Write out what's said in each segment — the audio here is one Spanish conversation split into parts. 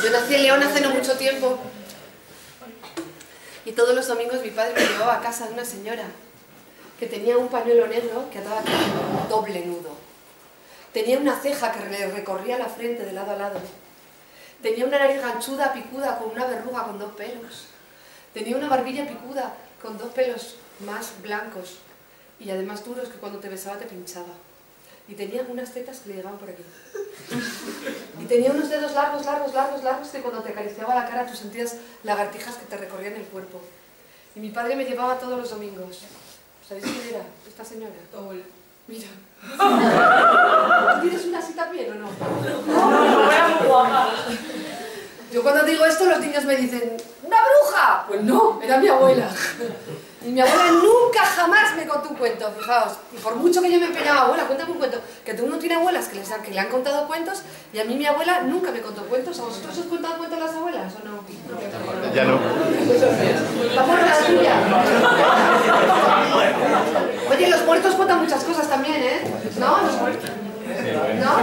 Yo nací en León hace no mucho tiempo y todos los domingos mi padre me llevaba a casa de una señora que tenía un pañuelo negro que ataba con un doble nudo. Tenía una ceja que le recorría la frente de lado a lado. Tenía una nariz ganchuda, picuda, con una verruga con 2 pelos. Tenía una barbilla picuda con 2 pelos más blancos y además duros que cuando te besaba te pinchaba. Y tenía unas tetas que le llegaban por aquí. Y tenía unos dedos largos, largos, largos, largos que cuando te acariciaba la cara tú sentías lagartijas que te recorrían el cuerpo. Y mi padre me llevaba todos los domingos. ¿Sabéis quién era esta señora? Tu abuela. Mira. ¿Tú tienes una así también o no? Yo cuando digo esto los niños me dicen ¡una bruja! Pues no, era mi abuela. Y mi abuela nunca jamás me contó un cuento, fijaos. Y por mucho que yo me empeñaba, abuela, cuéntame un cuento. Que uno tiene abuelas que le han contado cuentos y a mí mi abuela nunca me contó cuentos. ¿A vosotros os cuentan cuentos las abuelas o no? Ya no. Vamos a la tuya. Oye, los muertos cuentan muchas cosas también, ¿eh? ¿No? Los muertos. ¿No?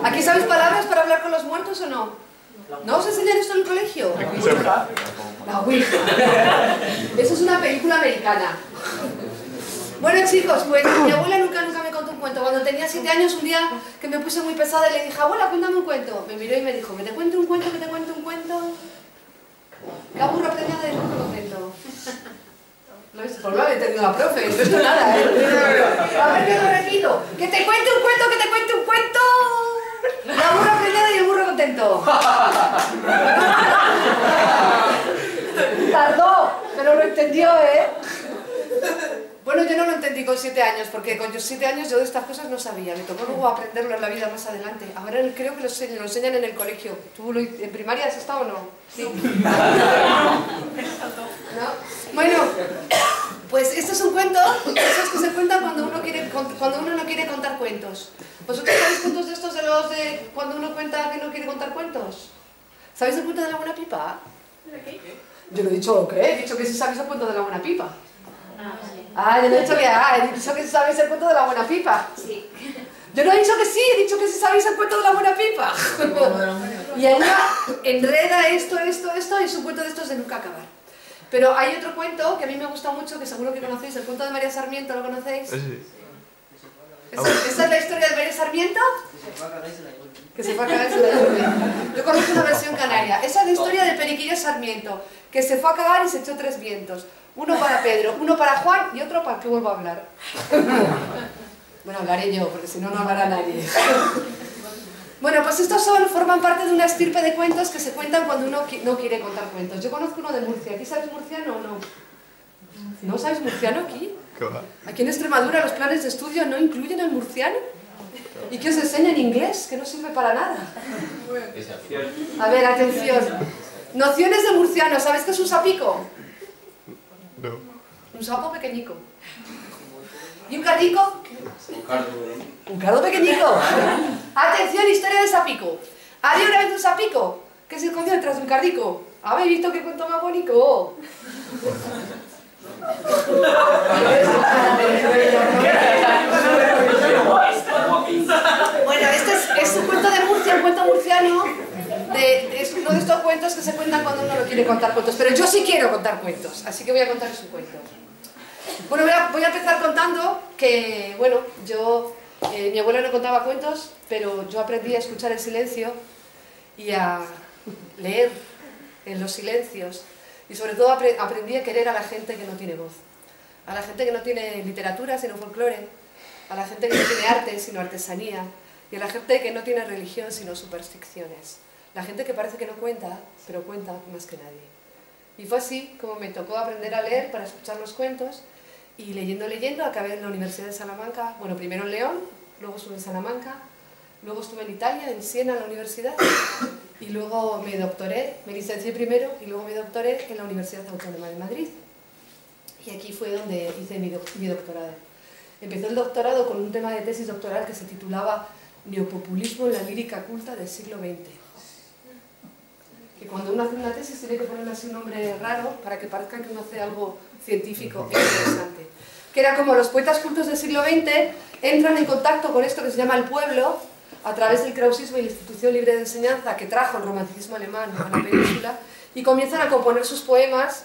¿Aquí sabéis palabras para hablar con los muertos o no? ¿No os enseñan esto en el colegio? La Ouija. Eso es una película americana. Bueno chicos, pues mi abuela nunca me contó un cuento. Cuando tenía 7 años, un día que me puse muy pesada y le dije, abuela, cuéntame un cuento. Me miró y me dijo, ¿que te cuente un cuento, que te cuente un cuento? La burra preñada y el burro contento. ¿Lo ves? Pues lo había entendido la profe, no es nada, ¿eh? A ver, que lo repito. ¡Que te cuente un cuento, que te cuente un cuento! La burra preñada y el burro contento. Tardó, pero lo entendió, ¿eh? Bueno, yo no lo entendí con 7 años, porque con 7 años yo de estas cosas no sabía. Me tocó luego aprenderlo en la vida más adelante. Ahora creo que lo enseñan en el colegio. ¿Tú en primaria has estado o no? Sí. ¿No? Bueno, pues esto es un cuento, esos que se cuentan cuando uno no quiere contar cuentos. ¿Vosotros sabéis cuentos de estos de los de cuando uno cuenta que no quiere contar cuentos? ¿Sabéis el cuento de la buena pipa? ¿De qué? Yo no he dicho qué, he dicho que si sabéis el cuento de la buena pipa. Yo no he dicho que he dicho que si sabéis el cuento de la buena pipa. Sí. Yo no he dicho que sí, he dicho que si sabéis el cuento de la buena pipa. Y ella enreda esto y es un cuento de estos de nunca acabar. Pero hay otro cuento que a mí me gusta mucho, que seguro que conocéis, el cuento de María Sarmiento, ¿lo conocéis? Sí. ¿Esa es la historia de María Sarmiento? Que se fue a cagar y se la lluvia. Yo conozco una versión canaria. Esa es la historia del Periquillo Sarmiento, que se fue a cagar y se echó 3 vientos. Uno para Pedro, uno para Juan y otro para que vuelva a hablar. Bueno, hablaré yo, porque si no, no hablará nadie. Bueno, pues estos forman parte de una estirpe de cuentos que se cuentan cuando uno no quiere contar cuentos. Yo conozco uno de Murcia. ¿Aquí sabes murciano o no? ¿No sabes murciano aquí? Aquí en Extremadura los planes de estudio no incluyen el murciano. ¿Y qué os enseñan inglés? Que no sirve para nada. A ver, atención. Nociones de murciano. ¿Sabes qué es un sapico? No. Un sapo pequeñico. ¿Y un cardico? Un cardo pequeñico. Atención, historia de sapico. ¿Había una vez un sapico que se escondió detrás de un cardico? ¿Habéis visto qué cuento más bonito? Bueno, este es un cuento de Murcia, un cuento murciano. Es uno de estos cuentos que se cuentan cuando uno no quiere contar cuentos. Pero yo sí quiero contar cuentos, así que voy a contaros un cuento. Bueno, voy a empezar contando que, bueno, mi abuela no contaba cuentos, pero yo aprendí a escuchar el silencio y a leer en los silencios. Y sobre todo aprendí a querer a la gente que no tiene voz. A la gente que no tiene literatura, sino folclore. A la gente que no tiene arte, sino artesanía. Y a la gente que no tiene religión, sino supersticiones. La gente que parece que no cuenta, pero cuenta más que nadie. Y fue así como me tocó aprender a leer para escuchar los cuentos. Y leyendo, acabé en la Universidad de Salamanca. Bueno, primero en León, luego estuve en Salamanca. Luego estuve en Italia, en Siena, en la universidad. Y luego me doctoré, me licencié primero y luego me doctoré en la Universidad Autónoma de Madrid. Y aquí fue donde hice mi doctorado. Empecé el doctorado con un tema de tesis doctoral que se titulaba Neopopulismo en la lírica culta del siglo XX. Que cuando uno hace una tesis tiene que ponerle así un nombre raro para que parezca que uno hace algo científico e interesante. Que era como los poetas cultos del siglo XX entran en contacto con esto que se llama el pueblo a través del krausismo y la institución libre de enseñanza que trajo el romanticismo alemán a la península y comienzan a componer sus poemas,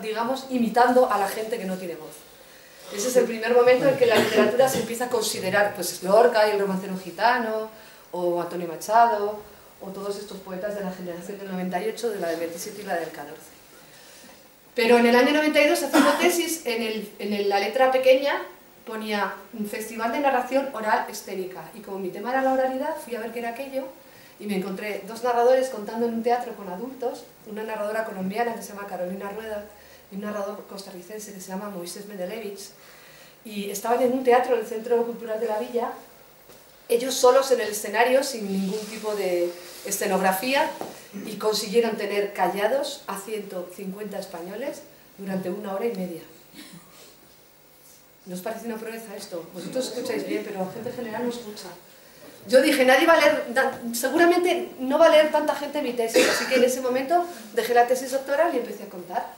digamos, imitando a la gente que no tiene voz. Ese es el primer momento en que la literatura se empieza a considerar, pues Lorca y el romancero gitano, o Antonio Machado, o todos estos poetas de la generación del 98, de la del 27 y la del 14. Pero en el año 92, haciendo tesis, en la letra pequeña ponía un festival de narración oral escénica, y como mi tema era la oralidad, fui a ver qué era aquello, y me encontré dos narradores contando en un teatro con adultos, una narradora colombiana que se llama Carolina Rueda, y un narrador costarricense que se llama Moisés Medelevich, y estaban en un teatro en el Centro Cultural de la Villa, ellos solos en el escenario, sin ningún tipo de escenografía, y consiguieron tener callados a 150 españoles durante 1 hora y media. ¿No os parece una proeza esto? Vosotros escucháis bien, pero la gente en general no escucha. Yo dije, nadie va a leer, seguramente no va a leer tanta gente mi tesis, así que en ese momento dejé la tesis doctoral y empecé a contar.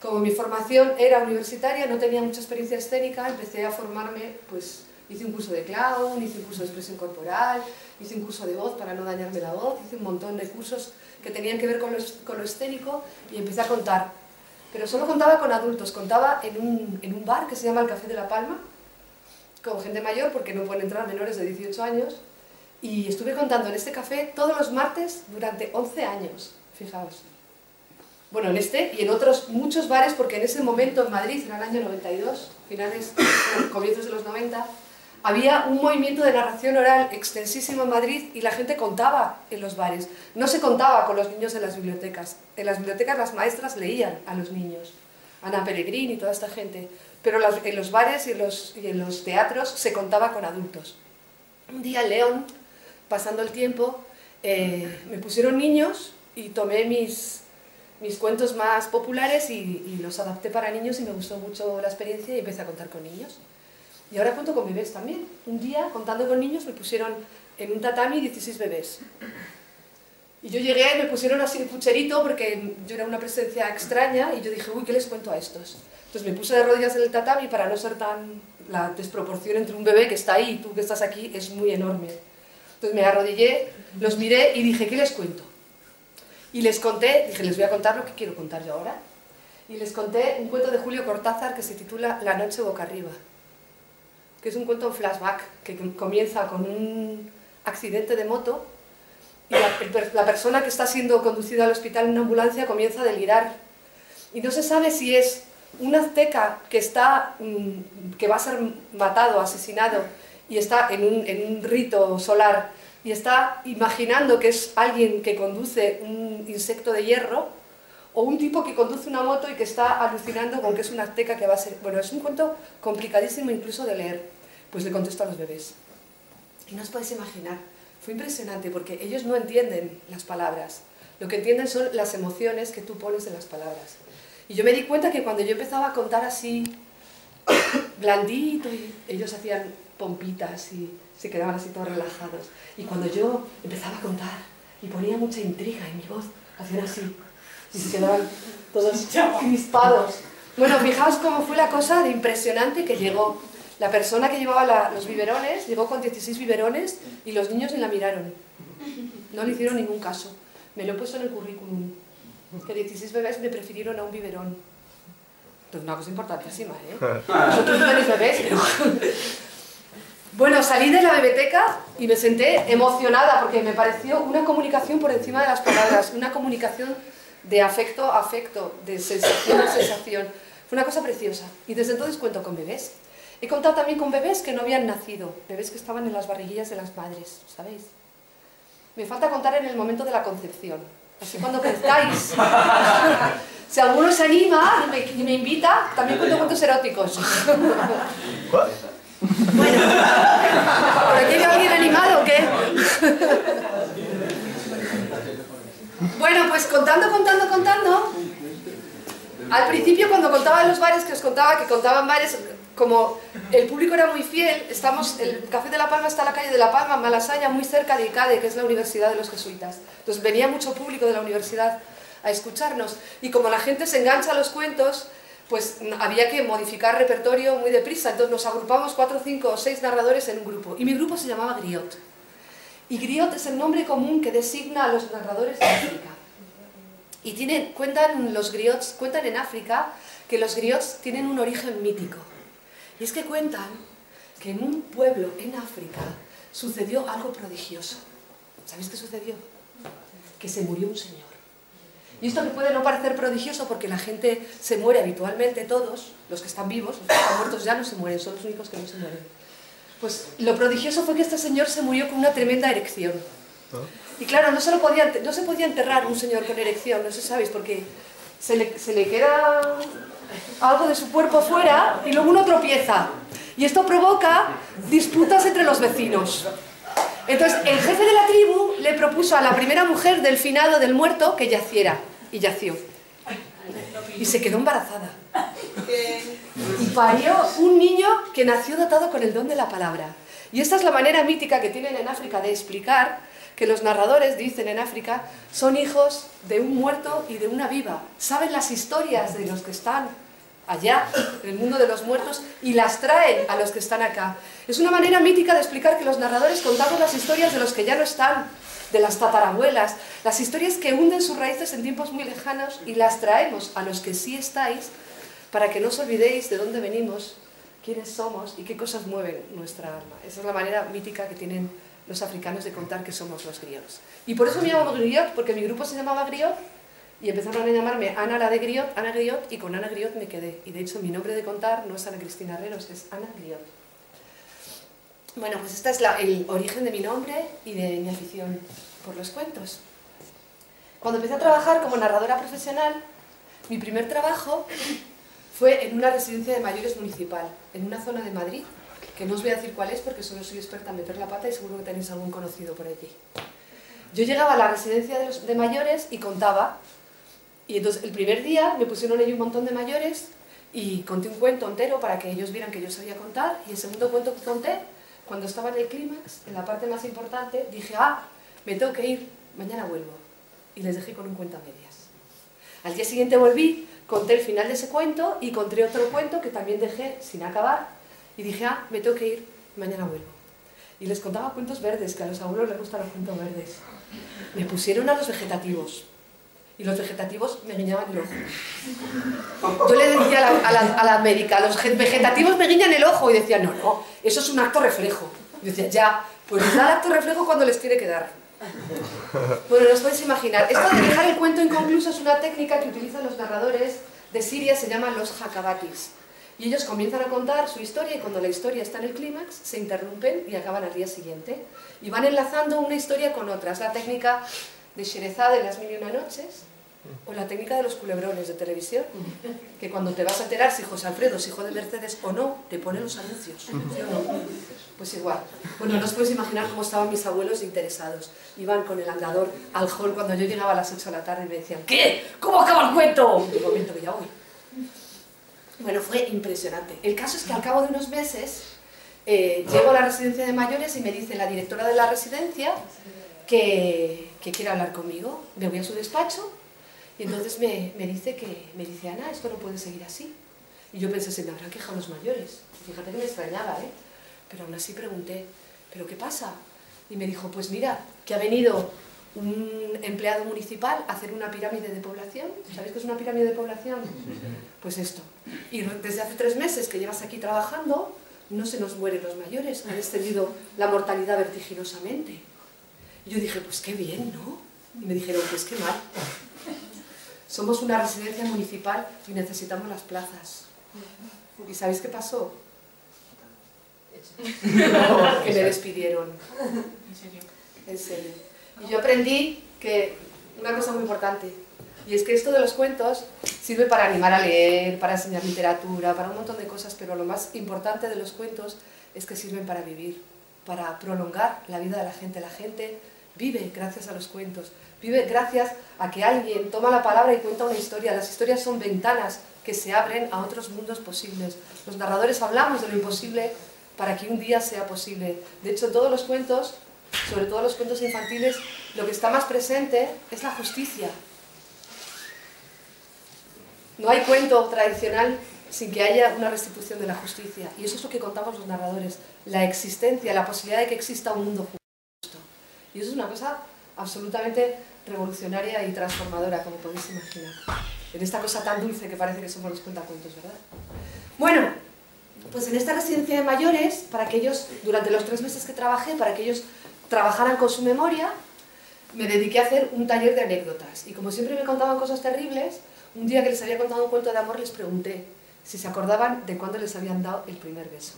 Como mi formación era universitaria, no tenía mucha experiencia escénica, empecé a formarme, pues hice un curso de clown, hice un curso de expresión corporal, hice un curso de voz para no dañarme la voz, hice un montón de cursos que tenían que ver con lo escénico y empecé a contar. Pero solo contaba con adultos, contaba en un bar que se llama el Café de la Palma, con gente mayor porque no pueden entrar menores de 18 años, y estuve contando en este café todos los martes durante 11 años, fijaos. Bueno, en este y en otros muchos bares, porque en ese momento en Madrid, en el año 92, comienzos de los 90, había un movimiento de narración oral extensísimo en Madrid y la gente contaba en los bares. No se contaba con los niños en las bibliotecas. En las bibliotecas las maestras leían a los niños, Ana Peregrín y toda esta gente. Pero en los bares y en los teatros se contaba con adultos. Un día en León, pasando el tiempo, me pusieron niños y tomé mis cuentos más populares y los adapté para niños y me gustó mucho la experiencia y empecé a contar con niños. Y ahora cuento con bebés también. Un día, contando con niños, me pusieron en un tatami 16 bebés. Y yo llegué y me pusieron así el pucherito porque yo era una presencia extraña y yo dije, uy, ¿qué les cuento a estos? Entonces me puse de rodillas en el tatami para no ser tan... La desproporción entre un bebé que está ahí y tú que estás aquí es muy enorme. Entonces me arrodillé, los miré y dije, ¿qué les cuento? Y les conté, dije, les voy a contar lo que quiero contar yo ahora. Y les conté un cuento de Julio Cortázar que se titula La noche boca arriba, que es un cuento en flashback, que comienza con un accidente de moto y la persona que está siendo conducida al hospital en una ambulancia comienza a delirar. Y no se sabe si es un azteca que va a ser matado, asesinado, y está en un rito solar, y está imaginando que es alguien que conduce un insecto de hierro, o un tipo que conduce una moto y que está alucinando con que es una azteca que va a ser... Bueno, es un cuento complicadísimo incluso de leer. Pues le contesto a los bebés. Y no os podéis imaginar, fue impresionante porque ellos no entienden las palabras. Lo que entienden son las emociones que tú pones en las palabras. Y yo me di cuenta que cuando yo empezaba a contar así, blandito, y ellos hacían pompitas y se quedaban así todos relajados. Y cuando yo empezaba a contar y ponía mucha intriga en mi voz, hacían así. Y se quedaban todos crispados. Bueno, fijaos cómo fue la cosa de impresionante que llegó. La persona que llevaba los biberones llegó con 16 biberones y los niños ni la miraron. No le hicieron ningún caso. Me lo he puesto en el currículum. Que 16 bebés me prefirieron a un biberón. Es una cosa importantísima, ¿eh? Vosotros no tenéis bebés, pero... Bueno, salí de la biblioteca y me senté emocionada porque me pareció una comunicación por encima de las palabras, una comunicación de afecto a afecto, de sensación a sensación. Fue una cosa preciosa. Y desde entonces cuento con bebés. He contado también con bebés que no habían nacido, bebés que estaban en las barriguillas de las madres, ¿sabéis? Me falta contar en el momento de la concepción. Así cuando crezcáis, si alguno se anima y me invita, también cuento cuentos eróticos. Bueno, ¿por aquí hay alguien animado o qué? Bueno, pues contando. Al principio cuando contaba en los bares, que os contaba que contaban bares, como el público era muy fiel, el Café de la Palma está en la calle de La Palma, Malasaña, muy cerca de ICADE, que es la Universidad de los Jesuitas. Entonces venía mucho público de la universidad a escucharnos. Y como la gente se engancha a los cuentos, pues había que modificar repertorio muy deprisa, entonces nos agrupamos 4, 5 o 6 narradores en un grupo, y mi grupo se llamaba Griot. Y Griot es el nombre común que designa a los narradores de África. Y cuentan en África que los griots tienen un origen mítico. Y es que cuentan que en un pueblo en África sucedió algo prodigioso. ¿Sabéis qué sucedió? Que se murió un señor. Y esto que puede no parecer prodigioso porque la gente se muere habitualmente, todos, los que están vivos, los que están muertos ya no se mueren, son los únicos que no se mueren. Pues lo prodigioso fue que este señor se murió con una tremenda erección. Y claro, no se podía enterrar un señor con erección, no sé si sabéis, porque se le queda algo de su cuerpo fuera y luego uno tropieza. Y esto provoca disputas entre los vecinos. Entonces, el jefe de la tribu le propuso a la primera mujer del finado del muerto que yaciera, y yació. Y se quedó embarazada. Y parió un niño que nació dotado con el don de la palabra. Y esta es la manera mítica que tienen en África de explicar que los narradores, dicen en África, son hijos de un muerto y de una viva. Saben las historias de los que están allá, en el mundo de los muertos, y las traen a los que están acá. Es una manera mítica de explicar que los narradores contamos las historias de los que ya no están, de las tatarabuelas, las historias que hunden sus raíces en tiempos muy lejanos y las traemos a los que sí estáis, para que no os olvidéis de dónde venimos, quiénes somos y qué cosas mueven nuestra alma. Esa es la manera mítica que tienen los africanos de contar que somos los griots. Y por eso me llamo Griot, porque mi grupo se llamaba Griot, y empezaron a llamarme Ana la de Griot, Ana Griot, y con Ana Griot me quedé. Y de hecho mi nombre de contar no es Ana Cristina Herreros, es Ana Griot. Bueno, pues este es el origen de mi nombre y de mi afición por los cuentos. Cuando empecé a trabajar como narradora profesional, mi primer trabajo fue en una residencia de mayores municipal, en una zona de Madrid, que no os voy a decir cuál es porque solo soy experta en meter la pata y seguro que tenéis algún conocido por allí. Yo llegaba a la residencia de mayores y contaba. Y entonces el primer día me pusieron allí un montón de mayores y conté un cuento entero para que ellos vieran que yo sabía contar. Y el segundo cuento que conté, cuando estaba en el clímax, en la parte más importante, dije, me tengo que ir, mañana vuelvo. Y les dejé con un cuento a medias. Al día siguiente volví, conté el final de ese cuento y conté otro cuento que también dejé sin acabar. Y dije, me tengo que ir, mañana vuelvo. Y les contaba cuentos verdes, que a los abuelos les gustan los cuentos verdes. Me pusieron a los vegetativos. Y los vegetativos me guiñaban el ojo. Yo le decía a la médica, los vegetativos me guiñan el ojo. Y decía, no, eso es un acto reflejo. Y decía, ya, pues les da el acto reflejo cuando les tiene que dar. Bueno, no os podéis imaginar. Esto de dejar el cuento inconcluso es una técnica que utilizan los narradores de Siria, se llaman los hakabatis. Y ellos comienzan a contar su historia y cuando la historia está en el clímax, se interrumpen y acaban al día siguiente. Y van enlazando una historia con otra. Es la técnica de Sherezade en Las Mil y Una Noches, o la técnica de los culebrones de televisión, que cuando te vas a enterar si José Alfredo es hijo de Mercedes o no, te ponen los anuncios, ¿sí o no? Pues igual. Bueno, no os podéis imaginar cómo estaban mis abuelos interesados. Iban con el andador al hall cuando yo llegaba a las 8 de la tarde y me decían, ¿qué? ¿Cómo acaba el cuento? Y digo, miento que ya voy. Bueno, fue impresionante. El caso es que al cabo de unos meses llego a la residencia de mayores y me dice la directora de la residencia que quiere hablar conmigo. Me voy a su despacho y entonces me dice, Ana, esto no puede seguir así. Y yo pensé, se me habrán quejado los mayores. Fíjate que me extrañaba, pero aún así pregunté, ¿pero qué pasa? Y me dijo, pues mira, que ha venido un empleado municipal a hacer una pirámide de población. ¿Sabéis qué es una pirámide de población? Pues esto. Y desde hace 3 meses que llevas aquí trabajando, no se nos mueren los mayores, ha descendido la mortalidad vertiginosamente. Y yo dije, pues qué bien, ¿no? Y me dijeron, pues qué mal. Somos una residencia municipal y necesitamos las plazas. ¿Y sabéis qué pasó? Que me despidieron. ¿En serio? En serio. Y yo aprendí que una cosa muy importante, y es que esto de los cuentos sirve para animar a leer, para enseñar literatura, para un montón de cosas, pero lo más importante de los cuentos es que sirven para vivir, para prolongar la vida de la gente. La gente vive gracias a los cuentos, vive gracias a que alguien toma la palabra y cuenta una historia. Las historias son ventanas que se abren a otros mundos posibles. Los narradores hablamos de lo imposible para que un día sea posible. De hecho, todos los cuentos, sobre todo los cuentos infantiles, lo que está más presente es la justicia. No hay cuento tradicional sin que haya una restitución de la justicia. Y eso es lo que contamos los narradores, la existencia, la posibilidad de que exista un mundo justo. Y eso es una cosa absolutamente revolucionaria y transformadora, como podéis imaginar. En esta cosa tan dulce que parece que somos los cuentacuentos, ¿verdad? Bueno, pues en esta residencia de mayores, para que ellos, durante los 3 meses que trabajé, para que ellos trabajaran con su memoria, me dediqué a hacer un taller de anécdotas. Y como siempre me contaban cosas terribles, un día que les había contado un cuento de amor les pregunté si se acordaban de cuándo les habían dado el primer beso.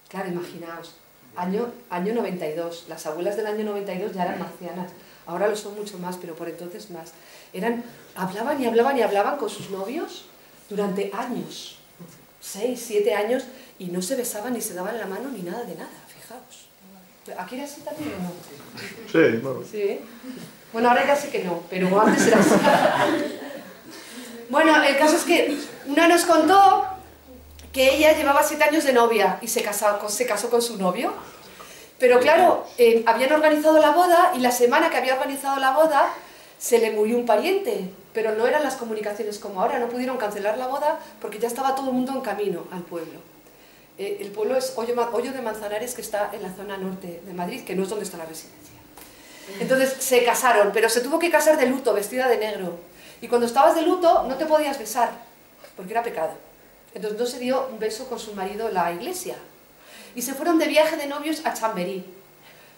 Claro, imaginaos, año 92, las abuelas del año 92 ya eran marcianas, ahora lo son mucho más, pero por entonces más. Hablaban y hablaban y hablaban con sus novios durante años, 6, 7 años, y no se besaban ni se daban la mano ni nada de nada, fijaos. ¿Aquí era así también o no? Sí, bueno. Sí. Bueno, ahora ya sé que no, pero antes era así. Bueno, el caso es que una nos contó que ella llevaba 7 años de novia y se casó con su novio. Pero claro, habían organizado la boda y la semana que había organizado la boda se le murió un pariente. Pero no eran las comunicaciones como ahora, no pudieron cancelar la boda porque ya estaba todo el mundo en camino al pueblo. El pueblo es Hoyo de Manzanares, que está en la zona norte de Madrid, que no es donde está la residencia. Entonces se casaron, pero se tuvo que casar de luto, vestida de negro. Y cuando estabas de luto no te podías besar, porque era pecado. Entonces no se dio un beso con su marido en la iglesia. Y se fueron de viaje de novios a Chamberí.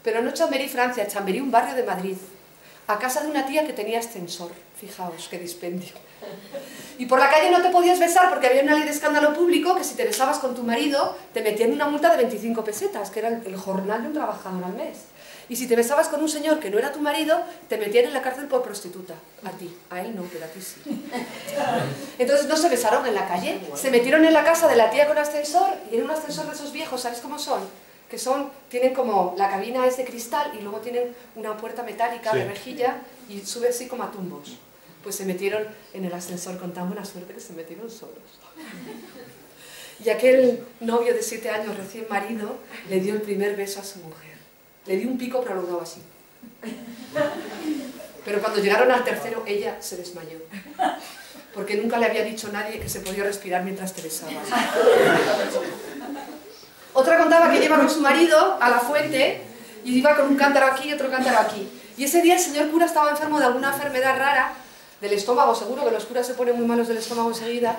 Pero no Chamberí, Francia, Chamberí, un barrio de Madrid. A casa de una tía que tenía ascensor. Fijaos, qué dispendio. Y por la calle no te podías besar porque había una ley de escándalo público que si te besabas con tu marido te metían una multa de 25 pesetas, que era el jornal de un trabajador al mes. Y si te besabas con un señor que no era tu marido, te metían en la cárcel por prostituta. A ti, a él no, pero a ti sí. Entonces no se besaron en la calle, se metieron en la casa de la tía con ascensor, y en un ascensor de esos viejos, ¿sabes cómo son? Que tienen como, la cabina es de cristal y luego tienen una puerta metálica de rejilla y sube así como a tumbos. Pues se metieron en el ascensor con tan buena suerte que se metieron solos. Y aquel novio de 7 años recién marido le dio el primer beso a su mujer. Le dio un pico prolongado así. Pero cuando llegaron al tercero, ella se desmayó. Porque nunca le había dicho a nadie que se podía respirar mientras te besabas. Otra contaba que lleva con su marido a la fuente y iba con un cántaro aquí y otro cántaro aquí. Y ese día el señor cura estaba enfermo de alguna enfermedad rara, del estómago, seguro que los curas se ponen muy malos del estómago enseguida.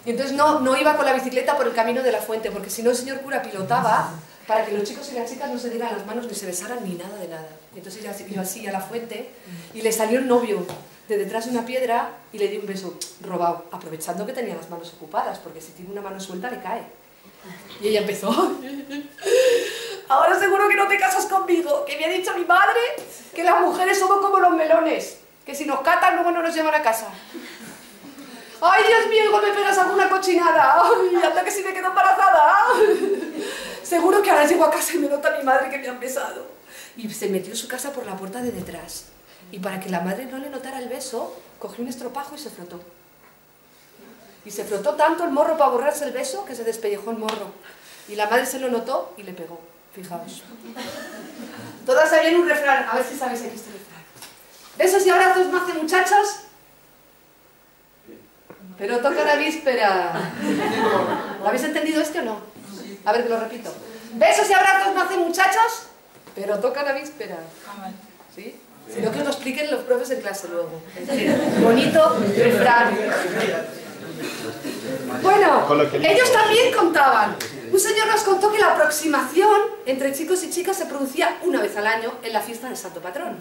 Y entonces no iba con la bicicleta por el camino de la fuente, porque si no el señor cura pilotaba para que los chicos y las chicas no se dieran las manos ni se besaran ni nada de nada. Entonces ella iba así a la fuente y le salió el novio de detrás de una piedra y le dio un beso robado, aprovechando que tenía las manos ocupadas, porque si tiene una mano suelta le cae. Y ella empezó: ahora seguro que no te casas conmigo, que me ha dicho mi madre que las mujeres somos como los melones, que si nos catan luego no nos llevan a casa. ¡Ay, Dios mío, igual me pegas alguna cochinada! ¡Ay, anda que si me quedo embarazada! Seguro que ahora llego a casa y me nota mi madre que me han besado. Y se metió en su casa por la puerta de detrás. Y para que la madre no le notara el beso, cogió un estropajo y se frotó. Y se frotó tanto el morro para borrarse el beso que se despellejó el morro. Y la madre se lo notó y le pegó. Fijaos. Todas sabían un refrán. A ver si sabéis aquí este refrán. Besos y abrazos no hacen muchachos, pero toca la víspera. ¿Lo habéis entendido este o no? A ver, que lo repito. Besos y abrazos no hacen muchachos, pero toca la víspera. ¿Sí? Si no, que os lo expliquen los profes en clase luego. Bonito refrán. Bueno, ellos también contaban. Un señor nos contó que la aproximación entre chicos y chicas se producía una vez al año en la fiesta del Santo Patrón.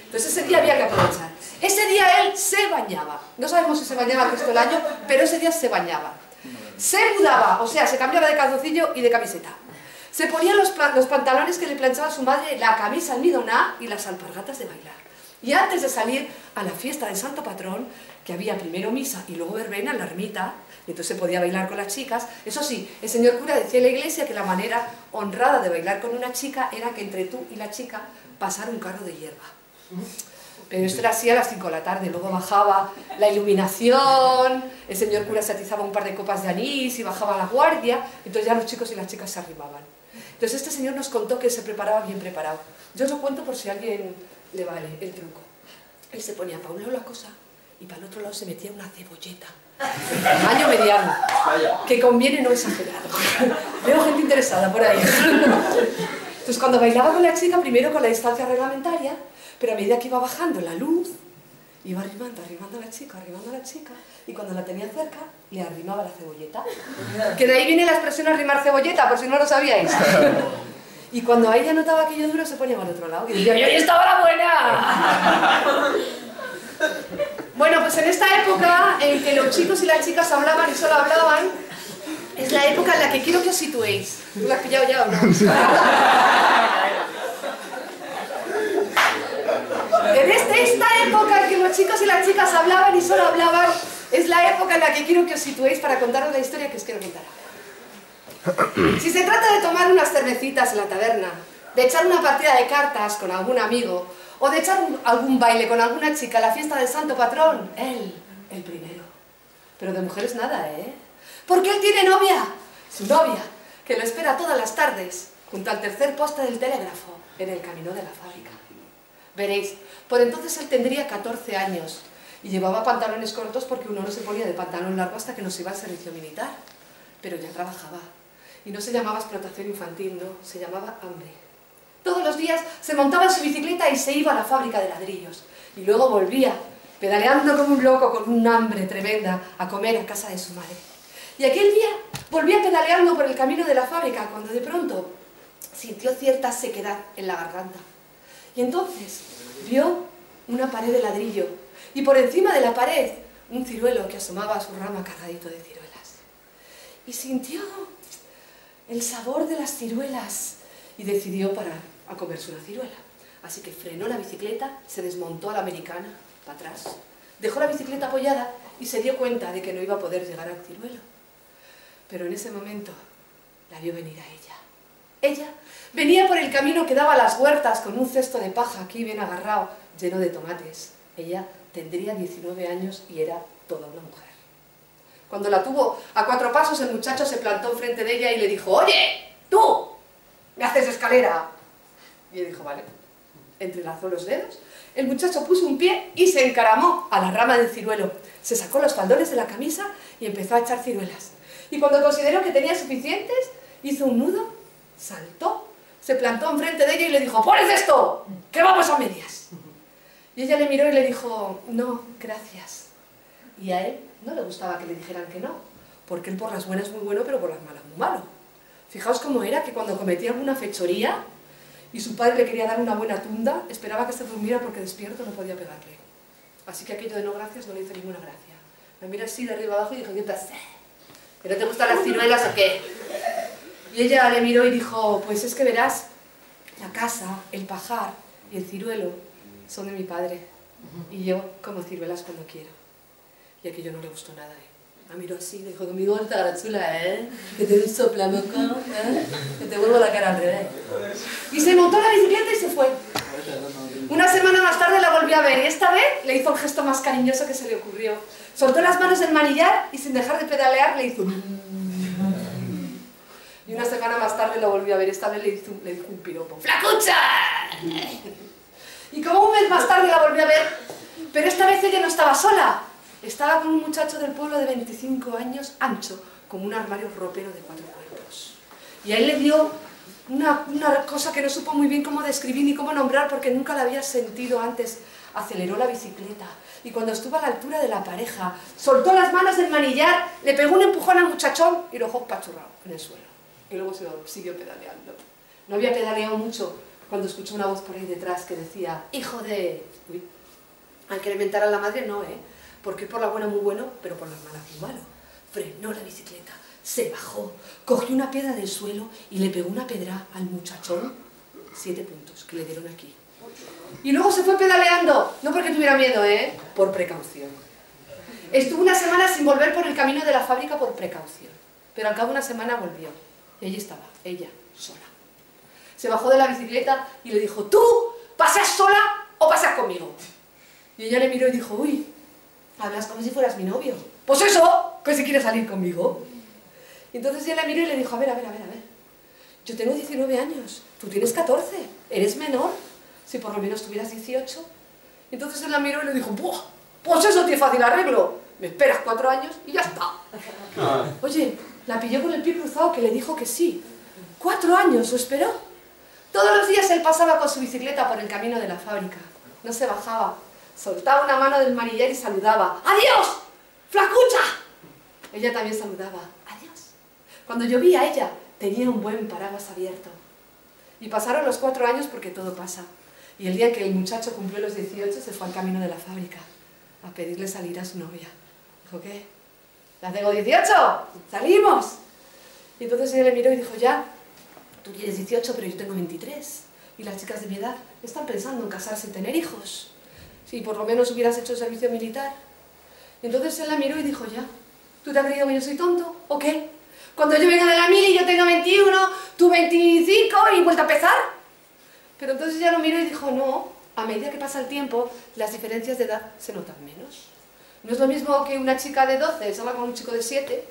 Entonces ese día había que aprovechar. Ese día él se bañaba. No sabemos si se bañaba el resto del año, pero ese día se bañaba. Se mudaba, o sea, se cambiaba de calzoncillo y de camiseta. Se ponía los pantalones que le planchaba su madre, la camisa almidoná y las alpargatas de bailar. Y antes de salir a la fiesta del Santo Patrón, que había primero misa y luego verbena en la ermita, y entonces se podía bailar con las chicas. Eso sí, el señor cura decía en la iglesia que la manera honrada de bailar con una chica era que entre tú y la chica pasara un carro de hierba. Pero esto era así a las 5 de la tarde, luego bajaba la iluminación, el señor cura se atizaba un par de copas de anís y bajaba la guardia, entonces ya los chicos y las chicas se arrimaban. Entonces este señor nos contó que se preparaba bien preparado. Yo os lo cuento por si a alguien le vale el truco. Él se ponía para un lado la cosa y para el otro lado se metía una cebolleta, tamaño mediano, que conviene no exagerar. Veo gente interesada por ahí. Entonces cuando bailaba con la chica, primero con la distancia reglamentaria, pero a medida que iba bajando la luz, iba arrimando a la chica, y cuando la tenía cerca, le arrimaba la cebolleta. Que de ahí viene la expresión arrimar cebolleta, por si no lo sabíais. Y cuando a ella notaba aquello duro, se ponía al otro lado, y decía, ¡y ahí estaba la buena! Bueno, pues en esta época en que los chicos y las chicas hablaban y solo hablaban, es la época en la que quiero que os situéis. ¿Tú lo has pillado ya o no? En esta época en que los chicos y las chicas hablaban y solo hablaban, es la época en la que quiero que os situéis para contaros la historia que os quiero contar ahora. Si se trata de tomar unas cervecitas en la taberna, de echar una partida de cartas con algún amigo, o de echar algún baile con alguna chica a la fiesta del santo patrón, él, el primero. Pero de mujeres nada, ¿eh? Porque él tiene novia, su novia, que lo espera todas las tardes, junto al tercer poste del telégrafo, en el camino de la fábrica. Veréis, por entonces él tendría 14 años, y llevaba pantalones cortos porque uno no se ponía de pantalón largo hasta que no se iba al servicio militar. Pero ya trabajaba, y no se llamaba explotación infantil, no, se llamaba hambre. Todos los días se montaba en su bicicleta y se iba a la fábrica de ladrillos. Y luego volvía, pedaleando como un loco con un hambre tremenda, a comer a casa de su madre. Y aquel día volvía pedaleando por el camino de la fábrica cuando de pronto sintió cierta sequedad en la garganta. Y entonces vio una pared de ladrillo y por encima de la pared un ciruelo que asomaba a su rama cargadito de ciruelas. Y sintió el sabor de las ciruelas y decidió parar a comerse una ciruela. Así que frenó la bicicleta, se desmontó a la americana, para atrás, dejó la bicicleta apoyada y se dio cuenta de que no iba a poder llegar al ciruelo. Pero en ese momento la vio venir a ella. Ella venía por el camino que daba a las huertas con un cesto de paja aquí bien agarrado, lleno de tomates. Ella tendría 19 años y era toda una mujer. Cuando la tuvo a 4 pasos, el muchacho se plantó enfrente de ella y le dijo, «Oye, tú, ¿me haces escalera?» Y ella dijo, «Vale». Entrelazó los dedos, el muchacho puso un pie y se encaramó a la rama del ciruelo. Se sacó los faldones de la camisa y empezó a echar ciruelas. Y cuando consideró que tenía suficientes, hizo un nudo, saltó, se plantó enfrente de ella y le dijo, «¿Pones esto? ¡Que vamos a medias!» Y ella le miró y le dijo, «No, gracias». Y a él no le gustaba que le dijeran que no, porque él por las buenas muy bueno, pero por las malas muy malo. Fijaos cómo era que cuando cometía alguna fechoría y su padre le quería dar una buena tunda, esperaba que se durmiera porque despierto no podía pegarle. Así que aquello de no gracias no le hizo ninguna gracia. Me mira así de arriba abajo y dijo, ¿qué pasa? ¿Que no te gustan las ciruelas o qué? Y ella le miró y dijo, pues es que verás, la casa, el pajar y el ciruelo son de mi padre. Y yo como ciruelas cuando quiero. Y aquello no le gustó nada, La miró así, le dijo, conmigo está grachula, que te doy un soplamoco, que te vuelvo la cara al revés. Y se montó la bicicleta y se fue. Una semana más tarde la volvió a ver y esta vez le hizo el gesto más cariñoso que se le ocurrió. Soltó las manos del manillar y sin dejar de pedalear le hizo... Y una semana más tarde lo volvió a ver, esta vez le dijo un piropo. ¡Flacucha! Y como un mes más tarde la volvió a ver, pero esta vez ella no estaba sola. Estaba con un muchacho del pueblo de 25 años, ancho, como un armario ropero de 4 cuerpos. Y a él le dio una cosa que no supo muy bien cómo describir ni cómo nombrar porque nunca la había sentido antes. Aceleró la bicicleta y cuando estuvo a la altura de la pareja, soltó las manos del manillar, le pegó un empujón al muchachón y lo dejó pachurrado en el suelo. Y luego siguió pedaleando. No había pedaleado mucho cuando escuchó una voz por ahí detrás que decía, «Hijo de...». Uy, al que le inventara a la madre no, porque por la buena muy bueno, pero por las malas muy malo. Frenó la bicicleta, se bajó, cogió una piedra del suelo y le pegó una pedra al muchachón. 7 puntos que le dieron aquí. Y luego se fue pedaleando, no porque tuviera miedo, por precaución. Estuvo una semana sin volver por el camino de la fábrica por precaución, pero al cabo de una semana volvió. Y allí estaba, ella, sola. Se bajó de la bicicleta y le dijo, «¿Tú pasas sola o pasas conmigo?» Y ella le miró y dijo, «Uy, hablas como si fueras mi novio». «Pues eso, que si quieres salir conmigo». Y entonces ella le miró y le dijo, a ver, yo tengo 19 años, tú tienes 14, eres menor, si por lo menos tuvieras 18. Y entonces él la miró y le dijo, «Buah, Pues eso tiene fácil arreglo. Me esperas 4 años y ya está. Oye, la pilló con el pie cruzado que le dijo que sí. 4 años lo esperó. Todos los días él pasaba con su bicicleta por el camino de la fábrica. No se bajaba. Soltaba una mano del manillar y saludaba. ¡Adiós, flacucha! Ella también saludaba. ¡Adiós! Cuando llovía ella tenía un buen paraguas abierto. Y pasaron los 4 años porque todo pasa. Y el día en que el muchacho cumplió los 18 se fue al camino de la fábrica a pedirle salir a su novia. Dijo, ¿qué? ¿Ya tengo 18? ¡Salimos! Y entonces ella le miró y dijo, ya, tú tienes 18 pero yo tengo 23. Y las chicas de mi edad están pensando en casarse y tener hijos. Si por lo menos hubieras hecho servicio militar. Y entonces él la miró y dijo, ya, ¿tú te has creído que yo soy tonto? ¿O qué? Cuando yo venga de la mili yo tengo 21, tú 25 y vuelta a empezar. Pero entonces ella lo miró y dijo, no, a medida que pasa el tiempo, las diferencias de edad se notan menos. No es lo mismo que una chica de 12 salga con un chico de 7,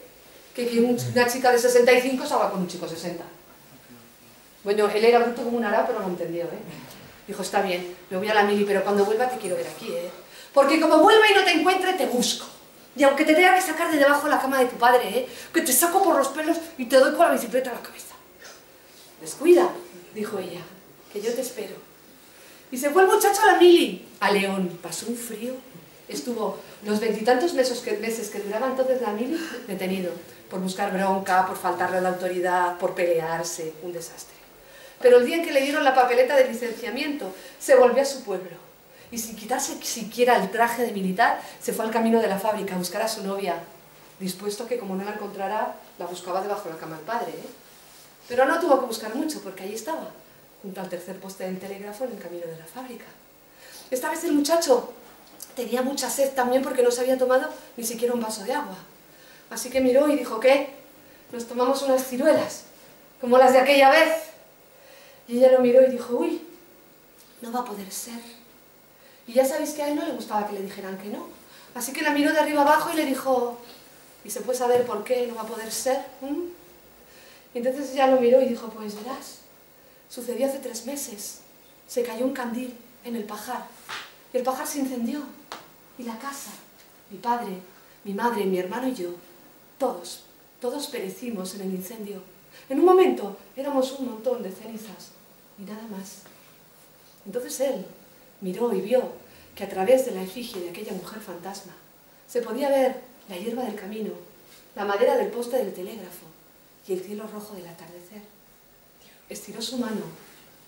que una chica de 65 salga con un chico de 60. Bueno, él era bruto como un arao, pero lo entendió, ¿eh? Dijo, está bien, me voy a la mili, pero cuando vuelva te quiero ver aquí, ¿eh? Porque como vuelva y no te encuentre, te busco. Y aunque te tenga que sacar de debajo de la cama de tu padre, ¿eh? Que te saco por los pelos y te doy con la bicicleta a la cabeza. Descuida, dijo ella, que yo te espero. Y se fue el muchacho a la mili, a León. Pasó un frío. Estuvo los 20 y tantos meses que duraba entonces la mili detenido. Por buscar bronca, por faltarle a la autoridad, por pelearse. Un desastre. Pero el día en que le dieron la papeleta de licenciamiento, se volvió a su pueblo. Y sin quitarse siquiera el traje de militar, se fue al camino de la fábrica a buscar a su novia, dispuesto a que como no la encontrara, la buscaba debajo de la cama del padre, ¿eh? Pero no tuvo que buscar mucho, porque allí estaba, junto al tercer poste del telégrafo en el camino de la fábrica. Esta vez el muchacho tenía mucha sed también porque no se había tomado ni siquiera un vaso de agua. Así que miró y dijo, ¿qué? Nos tomamos unas ciruelas, como las de aquella vez. Y ella lo miró y dijo, uy, no va a poder ser. Y ya sabéis que a él no le gustaba que le dijeran que no. Así que la miró de arriba abajo y le dijo, ¿y se puede saber por qué no va a poder ser? Y entonces ella lo miró y dijo, pues verás, sucedió hace 3 meses. Se cayó un candil en el pajar. Y el pajar se incendió. Y la casa, mi padre, mi madre, mi hermano y yo, todos perecimos en el incendio. En un momento éramos un montón de cenizas y nada más. Entonces él miró y vio que a través de la efigie de aquella mujer fantasma se podía ver la hierba del camino, la madera del poste del telégrafo y el cielo rojo del atardecer. Estiró su mano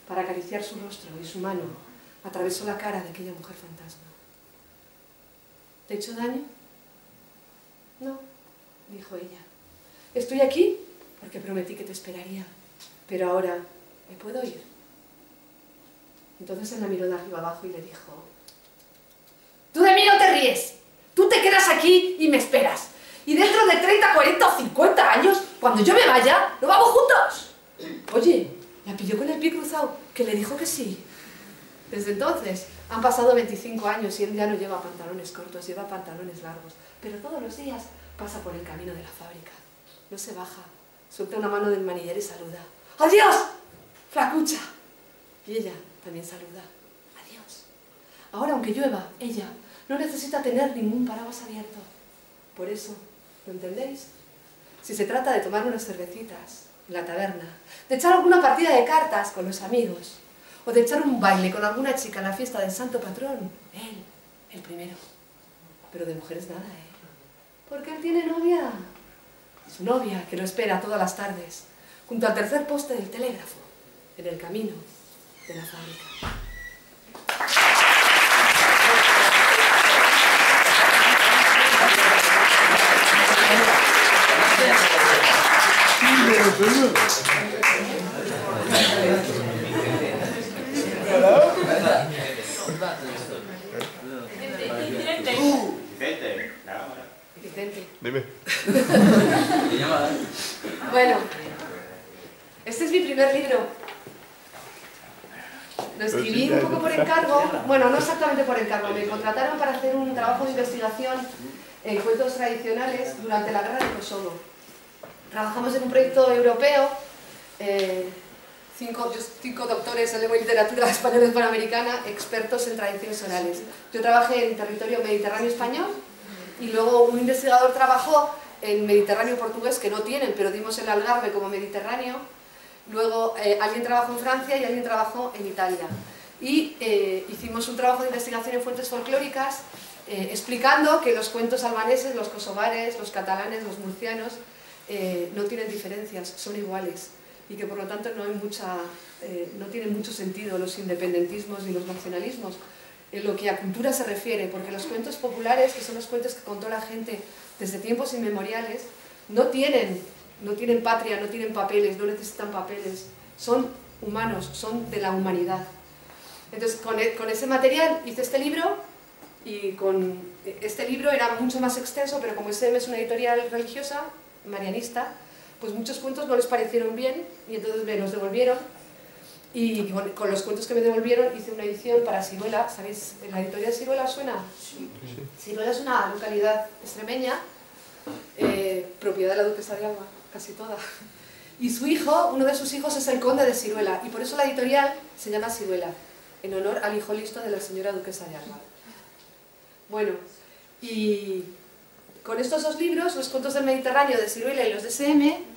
para acariciar su rostro y su mano atravesó la cara de aquella mujer fantasma. ¿Te he hecho daño? No, dijo ella. Estoy aquí porque prometí que te esperaría, pero ahora me puedo ir. Entonces él la miró de arriba abajo y le dijo, tú de mí no te ríes, tú te quedas aquí y me esperas. Y dentro de 30, 40 o 50 años, cuando yo me vaya, nos vamos juntos. Oye, la pilló con el pie cruzado, que le dijo que sí. Desde entonces han pasado 25 años y él ya no lleva pantalones cortos, lleva pantalones largos. Pero todos los días pasa por el camino de la fábrica. No se baja, suelta una mano del manillar y saluda. ¡Adiós, flacucha! Y ella también saluda. ¡Adiós! Ahora, aunque llueva, ella no necesita tener ningún paraguas abierto. Por eso, ¿lo entendéis? Si se trata de tomar unas cervecitas en la taberna, de echar alguna partida de cartas con los amigos, o de echar un baile con alguna chica en la fiesta del santo patrón, él, el primero. Pero de mujeres nada, ¿eh? Porque él tiene novia. Su novia, que lo espera todas las tardes, junto al tercer poste del telégrafo, en el camino de la fábrica. Vicente. Dime. Bueno, este es mi primer libro. Lo escribí un poco por encargo, bueno, no exactamente por encargo, me contrataron para hacer un trabajo de investigación en cuentos tradicionales durante la guerra de Kosovo. Trabajamos en un proyecto europeo, cinco doctores en lengua y literatura española y hispanoamericana, expertos en tradiciones orales. Yo trabajé en territorio mediterráneo español y luego un investigador trabajó en Mediterráneo portugués, que no tienen, pero dimos el Algarve como Mediterráneo. Luego alguien trabajó en Francia y alguien trabajó en Italia. Y hicimos un trabajo de investigación en fuentes folclóricas explicando que los cuentos albaneses, los kosovares, los catalanes, los murcianos no tienen diferencias, son iguales y que por lo tanto no tienen mucho sentido los independentismos ni los nacionalismos en lo que a cultura se refiere, porque los cuentos populares, que son los cuentos que contó la gente desde tiempos inmemoriales, no tienen patria, no tienen papeles, no necesitan papeles, son humanos, son de la humanidad. Entonces con ese material hice este libro, y con este libro era mucho más extenso, pero como SM es una editorial religiosa, marianista, pues muchos cuentos no les parecieron bien y entonces me los devolvieron, y con los cuentos que me devolvieron hice una edición para Siruela. ¿Sabéis? ¿La editorial Siruela os suena? Sí. Siruela es una localidad extremeña, propiedad de la duquesa de Alba, casi toda. Y su hijo, uno de sus hijos es el conde de Siruela, y por eso la editorial se llama Siruela, en honor al hijo listo de la señora duquesa de Alba. Bueno, y con estos dos libros, Los cuentos del Mediterráneo de Siruela y los de SM,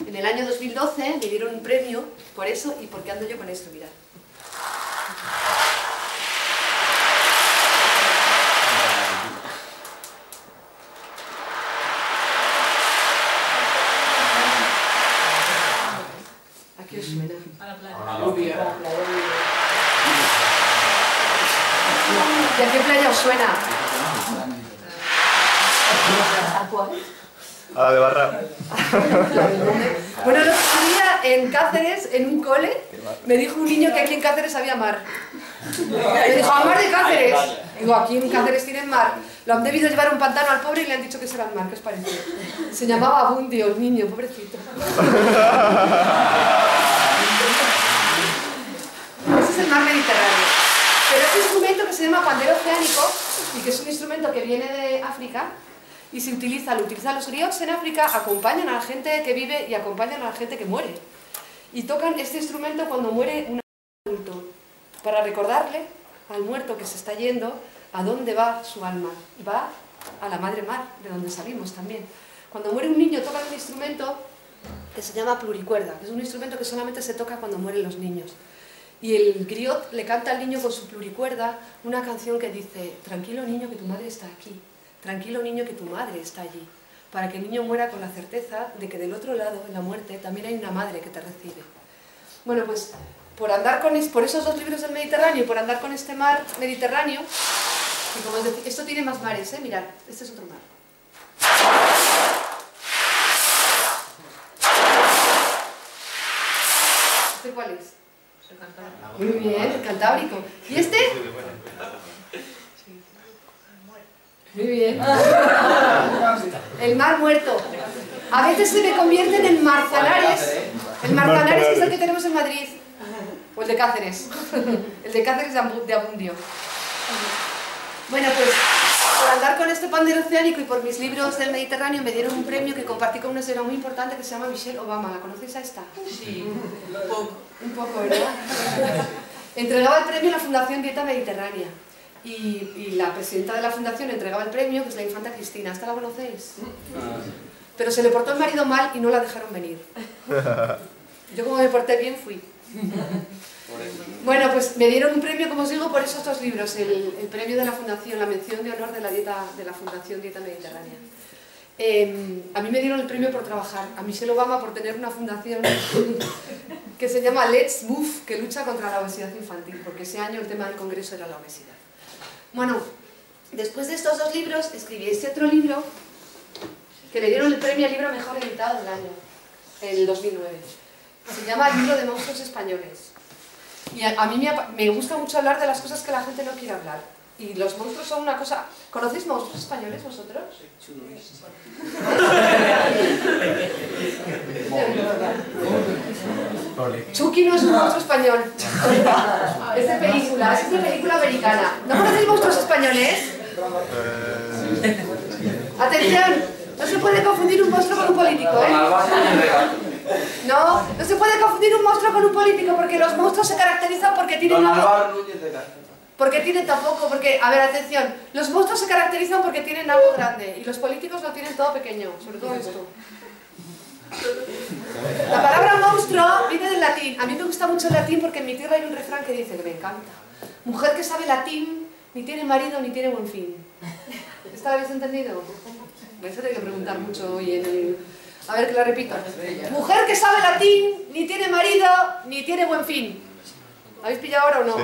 en el año 2012 me dieron un premio por eso. ¿Y por qué ando yo con esto? Mirad. ¿A qué os suena? A la playa. A la playa. ¿Y a qué playa os suena? ¿A cuál? A la de Barra. Bueno, el otro día en Cáceres, en un cole, me dijo un niño que aquí en Cáceres había mar. Me dijo, ¿a mar de Cáceres? Digo, aquí en Cáceres tienen mar. Lo han debido llevar a un pantano al pobre y le han dicho que será el mar. ¿Qué os parece? Se llamaba Abundio, el niño, pobrecito. Ese es el mar Mediterráneo. Pero este instrumento que se llama pandero oceánico, y que es un instrumento que viene de África, y lo utilizan los griots en África, acompañan a la gente que vive y acompañan a la gente que muere. Y tocan este instrumento cuando muere un adulto, para recordarle al muerto que se está yendo a dónde va su alma. Va a la madre mar, de donde salimos también. Cuando muere un niño tocan un instrumento que se llama pluricuerda, que es un instrumento que solamente se toca cuando mueren los niños. Y el griot le canta al niño con su pluricuerda una canción que dice: tranquilo niño, que tu madre está aquí. Tranquilo niño, que tu madre está allí, para que el niño muera con la certeza de que del otro lado, en la muerte, también hay una madre que te recibe. Bueno, pues por esos dos libros del Mediterráneo y por andar con este mar Mediterráneo, y como os decía, esto tiene más mares, mirad, este es otro mar. ¿Este cuál es? El Cantábrico. Muy bien, el Cantábrico. ¿Y este? Muy bien. El mar muerto. A veces se me convierten en marzanares. El marzanares es el que tenemos en Madrid. O el de Cáceres. El de Cáceres de Abundio. Bueno, pues por andar con este pandero oceánico y por mis libros del Mediterráneo me dieron un premio que compartí con una señora muy importante que se llama Michelle Obama. ¿La conocéis a esta? Sí, un poco. Un poco, ¿verdad? Entregaba el premio a la Fundación Dieta Mediterránea. Y la presidenta de la fundación entregaba el premio, que es la infanta Cristina. ¿Esta la conocéis? Pero se le portó el marido mal y no la dejaron venir. Yo, como me porté bien, fui. Bueno, pues me dieron un premio, como os digo, por esos dos libros. El premio de la fundación, la mención de honor de la Fundación Dieta Mediterránea. A mí me dieron el premio por trabajar, a Michelle Obama por tener una fundación que se llama Let's Move, que lucha contra la obesidad infantil, porque ese año el tema del congreso era la obesidad. Bueno, después de estos dos libros escribí este otro libro que le dieron el premio al libro mejor editado del año, en el 2009. Se llama El libro de monstruos españoles. Y a mí me gusta mucho hablar de las cosas que la gente no quiere hablar. Y los monstruos son una cosa... ¿Conocéis monstruos españoles vosotros? Chucky no es un monstruo español. Es de película americana. ¿No conocéis monstruos españoles? Atención, no se puede confundir un monstruo con un político, ¿eh? No se puede confundir un monstruo con un político, porque los monstruos se caracterizan porque tienen algo... Porque, a ver, atención, los monstruos se caracterizan porque tienen algo grande, y los políticos lo tienen todo pequeño, sobre todo esto. La palabra monstruo viene del latín. A mí me gusta mucho el latín porque en mi tierra hay un refrán que dice, que me encanta: mujer que sabe latín, ni tiene marido ni tiene buen fin. ¿Esta la habéis entendido? Vais a tener que preguntar mucho hoy en el... A ver, que la repito. Mujer que sabe latín, ni tiene marido ni tiene buen fin. ¿La habéis pillado ahora o no?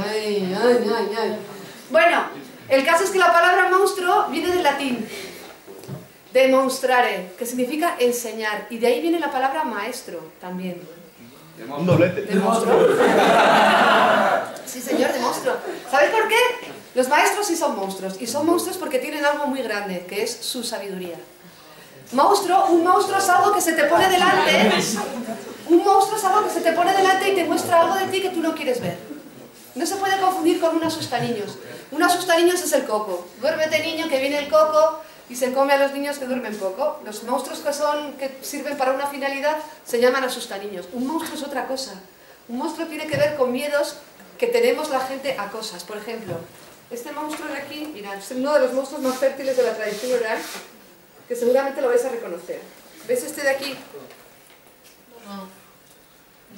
Ay. Bueno, el caso es que la palabra monstruo viene del latín. Demonstrare, que significa enseñar, y de ahí viene la palabra maestro también. Un doblete. ¿De monstruo? Sí, señor, de monstruo. ¿Sabéis por qué? Los maestros sí son monstruos, y son monstruos porque tienen algo muy grande, que es su sabiduría. Un monstruo es algo que se te pone delante. Un monstruo es algo que se te pone delante y te muestra algo de ti que tú no quieres ver. No se puede confundir con un asustaniños. Un asustaniños es el coco. Duérmete, niño, que viene el coco y se come a los niños que duermen poco. Los monstruos que sirven para una finalidad se llaman asustaniños. Un monstruo es otra cosa. Un monstruo tiene que ver con miedos que tenemos la gente a cosas. Por ejemplo, este monstruo de aquí, mirad, es uno de los monstruos más fértiles de la tradición oral, que seguramente lo vais a reconocer. ¿Ves este de aquí?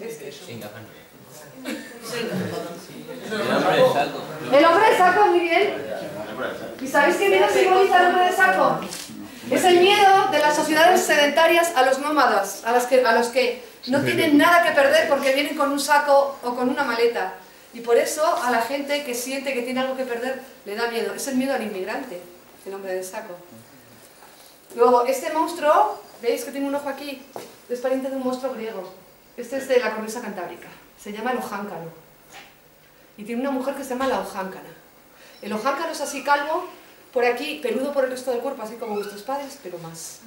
Este. El hombre de saco, muy bien. ¿Y sabéis qué miedo simboliza el hombre de saco? Es el miedo de las sociedades sedentarias a los nómadas, a los que no tienen nada que perder porque vienen con un saco o con una maleta. Y por eso a la gente que siente que tiene algo que perder le da miedo. Es el miedo al inmigrante, el hombre de saco. Luego, este monstruo, ¿veis que tiene un ojo aquí? Es pariente de un monstruo griego. Este es de la cornisa cantábrica. Se llama el ojáncano. Y tiene una mujer que se llama la ojáncana. El ojáncano es así calvo, por aquí, peludo por el resto del cuerpo, así como vuestros padres, pero más.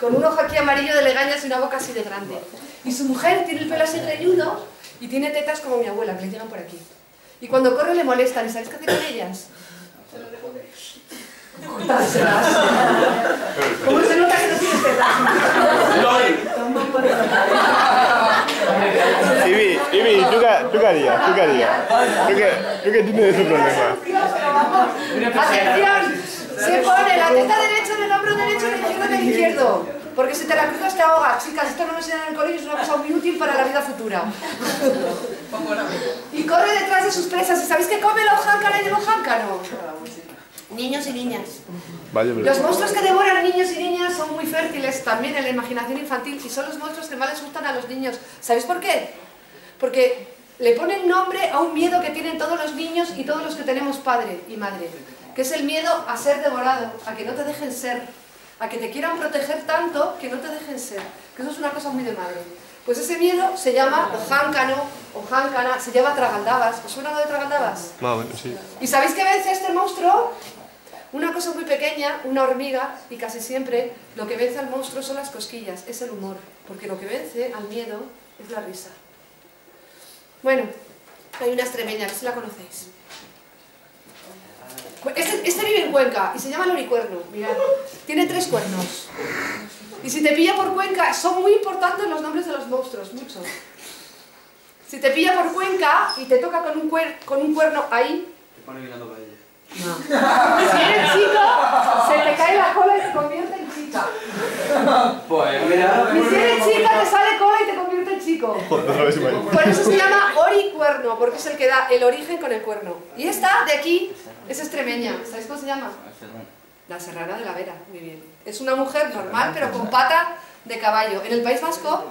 Con un ojo aquí amarillo de legañas y una boca así de grande. Y su mujer tiene el pelo así greñudo y tiene tetas como mi abuela, que le llegan por aquí. Y cuando corre le molestan. ¿Y sabéis qué hace con ellas? Cortárselas. ¿Cómo se nota que no tienes tetas? Ivy, ¿tú qué harías? ¿Tú que tienes ese problema? Atención, se pone la teta derecha en el hombro derecho y la izquierda en el izquierdo. Porque si te la cruzas te ahogas. Chicas, esto no me enseñan en el colegio, es una cosa muy útil para la vida futura. Y corre detrás de sus presas. ¿Y sabéis qué come el ojáncano y el ojáncano? Niños y niñas. Los monstruos que devoran niños y niñas son muy fértiles también en la imaginación infantil y son los monstruos que más les gustan a los niños. ¿Sabéis por qué? Porque le ponen nombre a un miedo que tienen todos los niños y todos los que tenemos padre y madre, que es el miedo a ser devorado, a que no te dejen ser, a que te quieran proteger tanto que no te dejen ser, que eso es una cosa muy de madre. Pues ese miedo se llama ojáncano, ojáncana, se llama tragaldabas. ¿Os suena lo de tragaldabas? Más o menos, sí. ¿Y sabéis qué vence a este monstruo? Una cosa muy pequeña, una hormiga, y casi siempre lo que vence al monstruo son las cosquillas, es el humor, porque lo que vence al miedo es la risa. Bueno, hay una extremeña, no sé si la conocéis. Este vive en Cuenca y se llama loricuerno, mirad, tiene 3 cuernos. Y si te pilla por Cuenca, son muy importantes los nombres de los monstruos, mucho. Si te pilla por Cuenca y te toca con un cuerno ahí, Te pone mirando para ella. no. Si eres chico, se te cae la cola y te convierte en chica. Pues mira. Y si eres chica, te sale cola y te convierte en chico. Por eso se llama oricuerno, porque es el que da el origen con el cuerno. Y esta de aquí es extremeña. ¿Sabéis cómo se llama? La serrana de la Vera. Muy bien. Es una mujer normal, pero con pata de caballo. En el País Vasco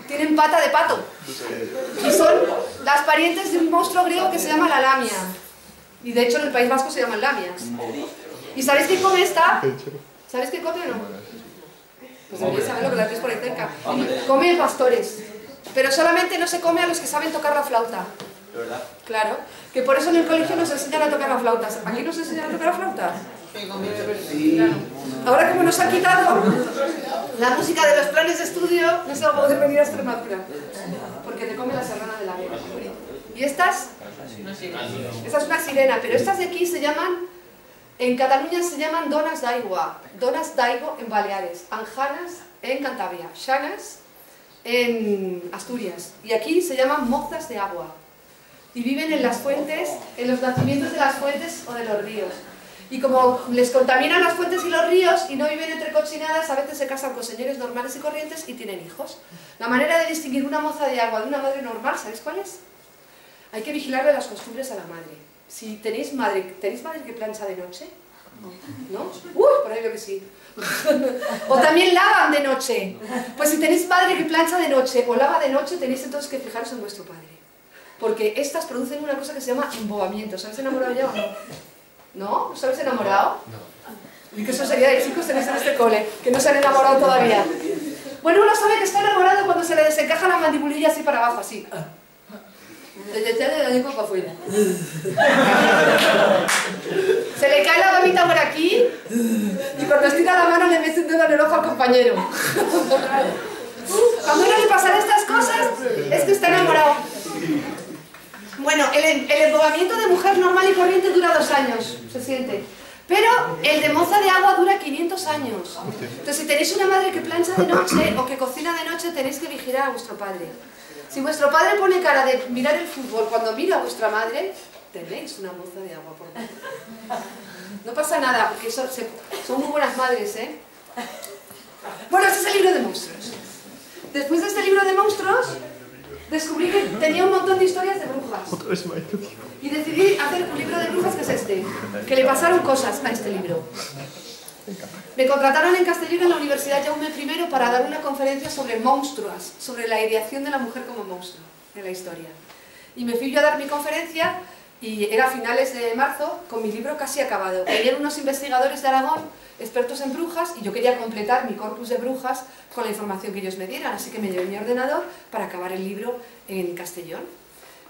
tienen pata de pato. Y son las parientes de un monstruo griego que se llama la lamia. Y de hecho en el País Vasco se llaman lamias. ¿Y sabéis qué come esta? ¿Sabéis qué come o no? Pues deberíais saberlo, que la tenéis por ahí cerca. Come pastores. Pero solamente no se come a los que saben tocar la flauta. ¿De verdad? Claro. Que por eso en el colegio nos enseñan a tocar la flauta. ¿Aquí nos enseñan a tocar la flauta? Sí. Ahora como nos han quitado la música de los planes de estudio, no se va a poder venir a Extremadura. Porque te come la serrana de la Vera. ¿Y estas? Esta es una sirena, pero estas de aquí se llaman, en Cataluña se llaman donas d'aigua, donas d'aigo en Baleares, anjanas en Cantabria, Llanas en Asturias, y aquí se llaman mozas de agua, y viven en las fuentes, en los nacimientos de las fuentes o de los ríos. Y como les contaminan las fuentes y los ríos y no viven entre cochinadas, a veces se casan con señores normales y corrientes y tienen hijos. La manera de distinguir una moza de agua de una madre normal, ¿sabéis cuál es? Hay que vigilarle las costumbres a la madre. Si tenéis madre que plancha de noche, ¿no? Por ahí veo que sí. O también lavan de noche. Pues si tenéis madre que plancha de noche o lava de noche, tenéis entonces que fijaros en vuestro padre. Porque estas producen una cosa que se llama embobamiento. ¿Os habéis enamorado ya o no? ¿No? ¿Os habéis enamorado? No. Y que eso sería de chicos tenéis en este cole, que no se han enamorado todavía. Bueno, uno sabe que está enamorado cuando se le desencaja la mandibulilla así para abajo, así. La lengua para afuera. Se le cae la babita por aquí y cuando estira la mano le mete un dedo en el ojo al compañero. Cuando a uno le pasan estas cosas es que está enamorado. Bueno, el embobamiento de mujer normal y corriente dura 2 años, se siente. Pero el de moza de agua dura 500 años. Entonces, si tenéis una madre que plancha de noche o que cocina de noche, tenéis que vigilar a vuestro padre. Si vuestro padre pone cara de mirar el fútbol cuando mira a vuestra madre, tenéis una moza de agua por dentro. No pasa nada, porque son muy buenas madres, ¿eh? Bueno, este es el libro de monstruos. Después de este libro de monstruos, descubrí que tenía un montón de historias de brujas. Y decidí hacer un libro de brujas que es este, que le pasaron cosas a este libro. Me contrataron en Castellón en la Universidad Jaume I para dar una conferencia sobre monstruas, sobre la ideación de la mujer como monstruo en la historia. Y me fui yo a dar mi conferencia y era a finales de marzo con mi libro casi acabado. Venían unos investigadores de Aragón, expertos en brujas, y yo quería completar mi corpus de brujas con la información que ellos me dieran, así que me llevé mi ordenador para acabar el libro en Castellón.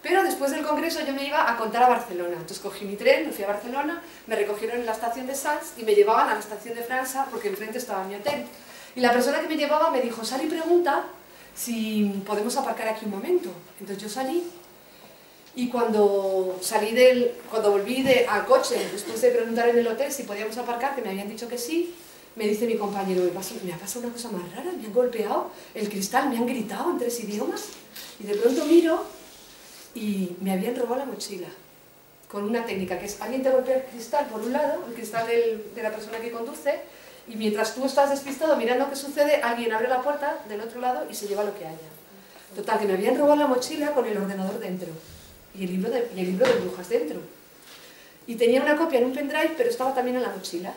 Pero después del congreso yo me iba a contar a Barcelona, entonces cogí mi tren, me fui a Barcelona, me recogieron en la estación de Sants y me llevaban a la estación de França porque enfrente estaba mi hotel. Y la persona que me llevaba me dijo, sal y pregunta si podemos aparcar aquí un momento. Entonces yo salí y cuando volví al coche, después de preguntar en el hotel si podíamos aparcar, que me habían dicho que sí, me dice mi compañero, me ha pasado una cosa más rara, me han golpeado el cristal, me han gritado en 3 idiomas y de pronto miro y me habían robado la mochila con una técnica que es alguien te golpea el cristal por un lado, el cristal de la persona que conduce, y mientras tú estás despistado mirando qué sucede, alguien abre la puerta del otro lado y se lleva lo que haya. Total, que me habían robado la mochila con el ordenador dentro y el libro de brujas dentro. Y tenía una copia en un pendrive, pero estaba también en la mochila.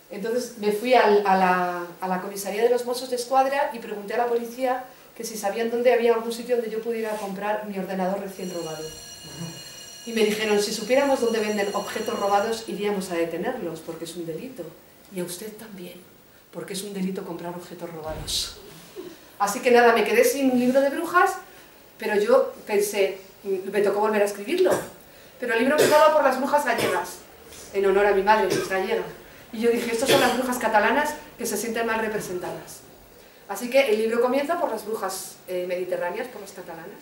Entonces me fui a la comisaría de los Mossos de Escuadra y pregunté a la policía que si sabían dónde había algún sitio donde yo pudiera comprar mi ordenador recién robado. Y me dijeron, si supiéramos dónde venden objetos robados, iríamos a detenerlos, porque es un delito. Y a usted también, porque es un delito comprar objetos robados. Así que nada, me quedé sin un libro de brujas, pero yo pensé, me tocó volver a escribirlo. Pero el libro empezaba por las brujas gallegas, en honor a mi madre, que es gallega. Y yo dije, estas son las brujas catalanas que se sienten mal representadas. Así que el libro comienza por las brujas mediterráneas, por las catalanas.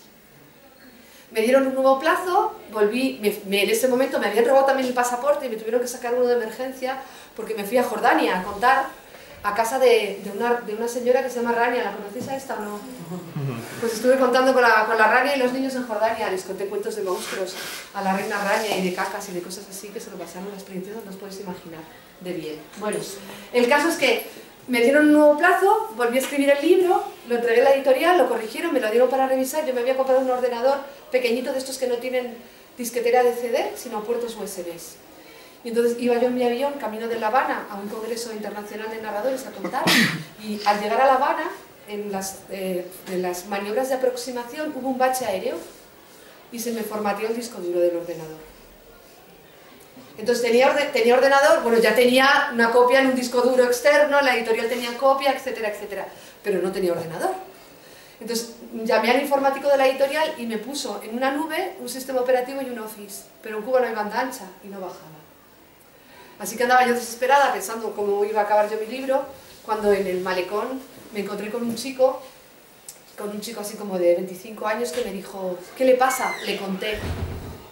Me dieron un nuevo plazo, volví, en ese momento me habían robado también el pasaporte y me tuvieron que sacar uno de emergencia porque me fui a Jordania a contar a casa de una señora que se llama Rania. ¿La conocéis a esta o no? Pues estuve contando con la Rania y los niños en Jordania, les conté cuentos de monstruos a la reina Rania y de cacas y de cosas así que se lo pasaron las experiencias, no os podéis imaginar de bien. Bueno, el caso es que me dieron un nuevo plazo, volví a escribir el libro, lo entregué a la editorial, lo corrigieron, me lo dieron para revisar. Yo me había comprado un ordenador pequeñito de estos que no tienen disquetera de CD, sino puertos USB. Y entonces iba yo en mi avión, camino de La Habana, a un congreso internacional de narradores a contar, y al llegar a La Habana, en las maniobras de aproximación, hubo un bache aéreo y se me formateó el disco duro del ordenador. Entonces tenía ordenador, bueno, ya tenía una copia en un disco duro externo, la editorial tenía copia, etcétera, etcétera, pero no tenía ordenador. Entonces llamé al informático de la editorial y me puso en una nube un sistema operativo y un Office, pero en Cuba no hay banda ancha y no bajaba. Así que andaba yo desesperada pensando cómo iba a acabar yo mi libro, cuando en el malecón me encontré con un chico así como de 25 años que me dijo, ¿qué le pasa? Le conté.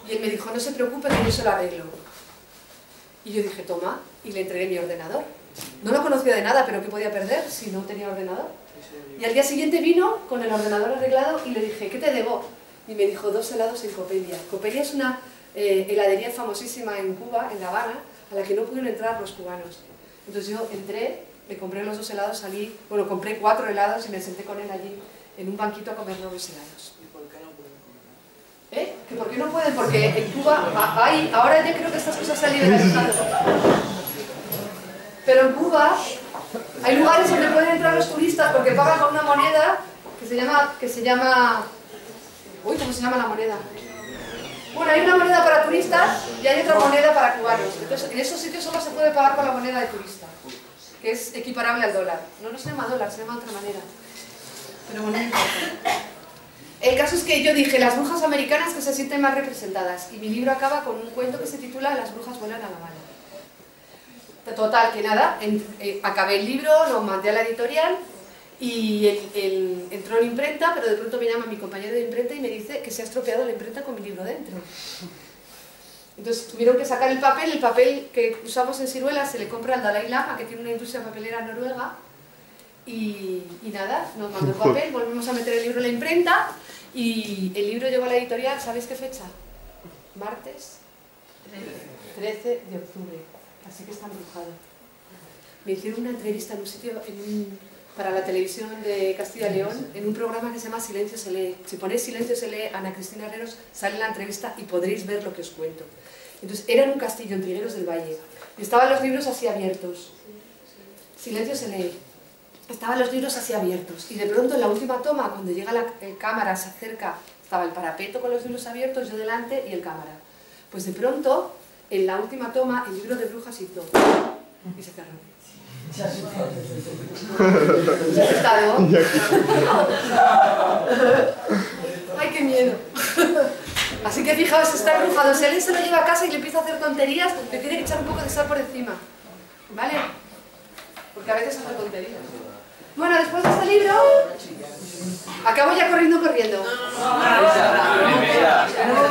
Y él me dijo, no se preocupe que yo se lo arreglo. Y yo dije, toma, y le entregué mi ordenador. No lo conocía de nada, pero ¿qué podía perder si no tenía ordenador? Y al día siguiente vino con el ordenador arreglado y le dije, ¿qué te debo? Y me dijo, 2 helados en Copelia. Copelia es una heladería famosísima en Cuba, en La Habana, a la que no pudieron entrar los cubanos. Entonces yo entré, le compré los 2 helados, salí, bueno, compré 4 helados y me senté con él allí en un banquito a comer los helados. ¿Y por qué no pueden comer? ¿Que por qué no pueden? Porque en Cuba hay, ahora ya creo que estas cosas se han liberalizado. Pero en Cuba hay lugares donde pueden entrar los turistas porque pagan con una moneda que se llama... Uy, ¿cómo se llama la moneda? Bueno, hay una moneda para turistas y hay otra moneda para cubanos. Entonces, en esos sitios solo se puede pagar con la moneda de turista, que es equiparable al dólar. No se llama dólar, se llama de otra manera. Pero bueno, no importa. El caso es que yo dije, las brujas americanas que se sienten más representadas. Y mi libro acaba con un cuento que se titula Las brujas vuelan a La Habana. Total, que nada, acabé el libro, lo mandé a la editorial y entró en imprenta, pero de pronto me llama mi compañero de imprenta y me dice que se ha estropeado la imprenta con mi libro dentro. Entonces tuvieron que sacar el papel que usamos en Siruela se le compra al Dalai Lama, que tiene una industria papelera noruega, y nada, nos mandó el papel, volvimos a meter el libro en la imprenta y el libro llegó a la editorial, ¿sabéis qué fecha? Martes 13 de octubre, así que está embrujado. Me hicieron una entrevista en un sitio, para la televisión de Castilla y León, en un programa que se llama Silencio se lee. Si ponéis Silencio se lee, Ana Cristina Herreros, sale la entrevista y podréis ver lo que os cuento. Entonces, era en un castillo en Trigueros del Valle, y estaban los libros así abiertos. Silencio se lee. Estaban los libros así abiertos, y de pronto en la última toma, cuando llega la cámara, se acerca, estaba el parapeto con los libros abiertos, yo delante y el cámara. Pues de pronto, en la última toma, el libro de brujas hizo y se cerró. ¿Se ha asustado? ¡Ay, qué miedo! Así que fijaos, está embrujado. Si alguien se lo lleva a casa y le empieza a hacer tonterías, le tiene que echar un poco de sal por encima. ¿Vale? Porque a veces hace tonterías. Bueno, después de este libro, acabo ya corriendo. No es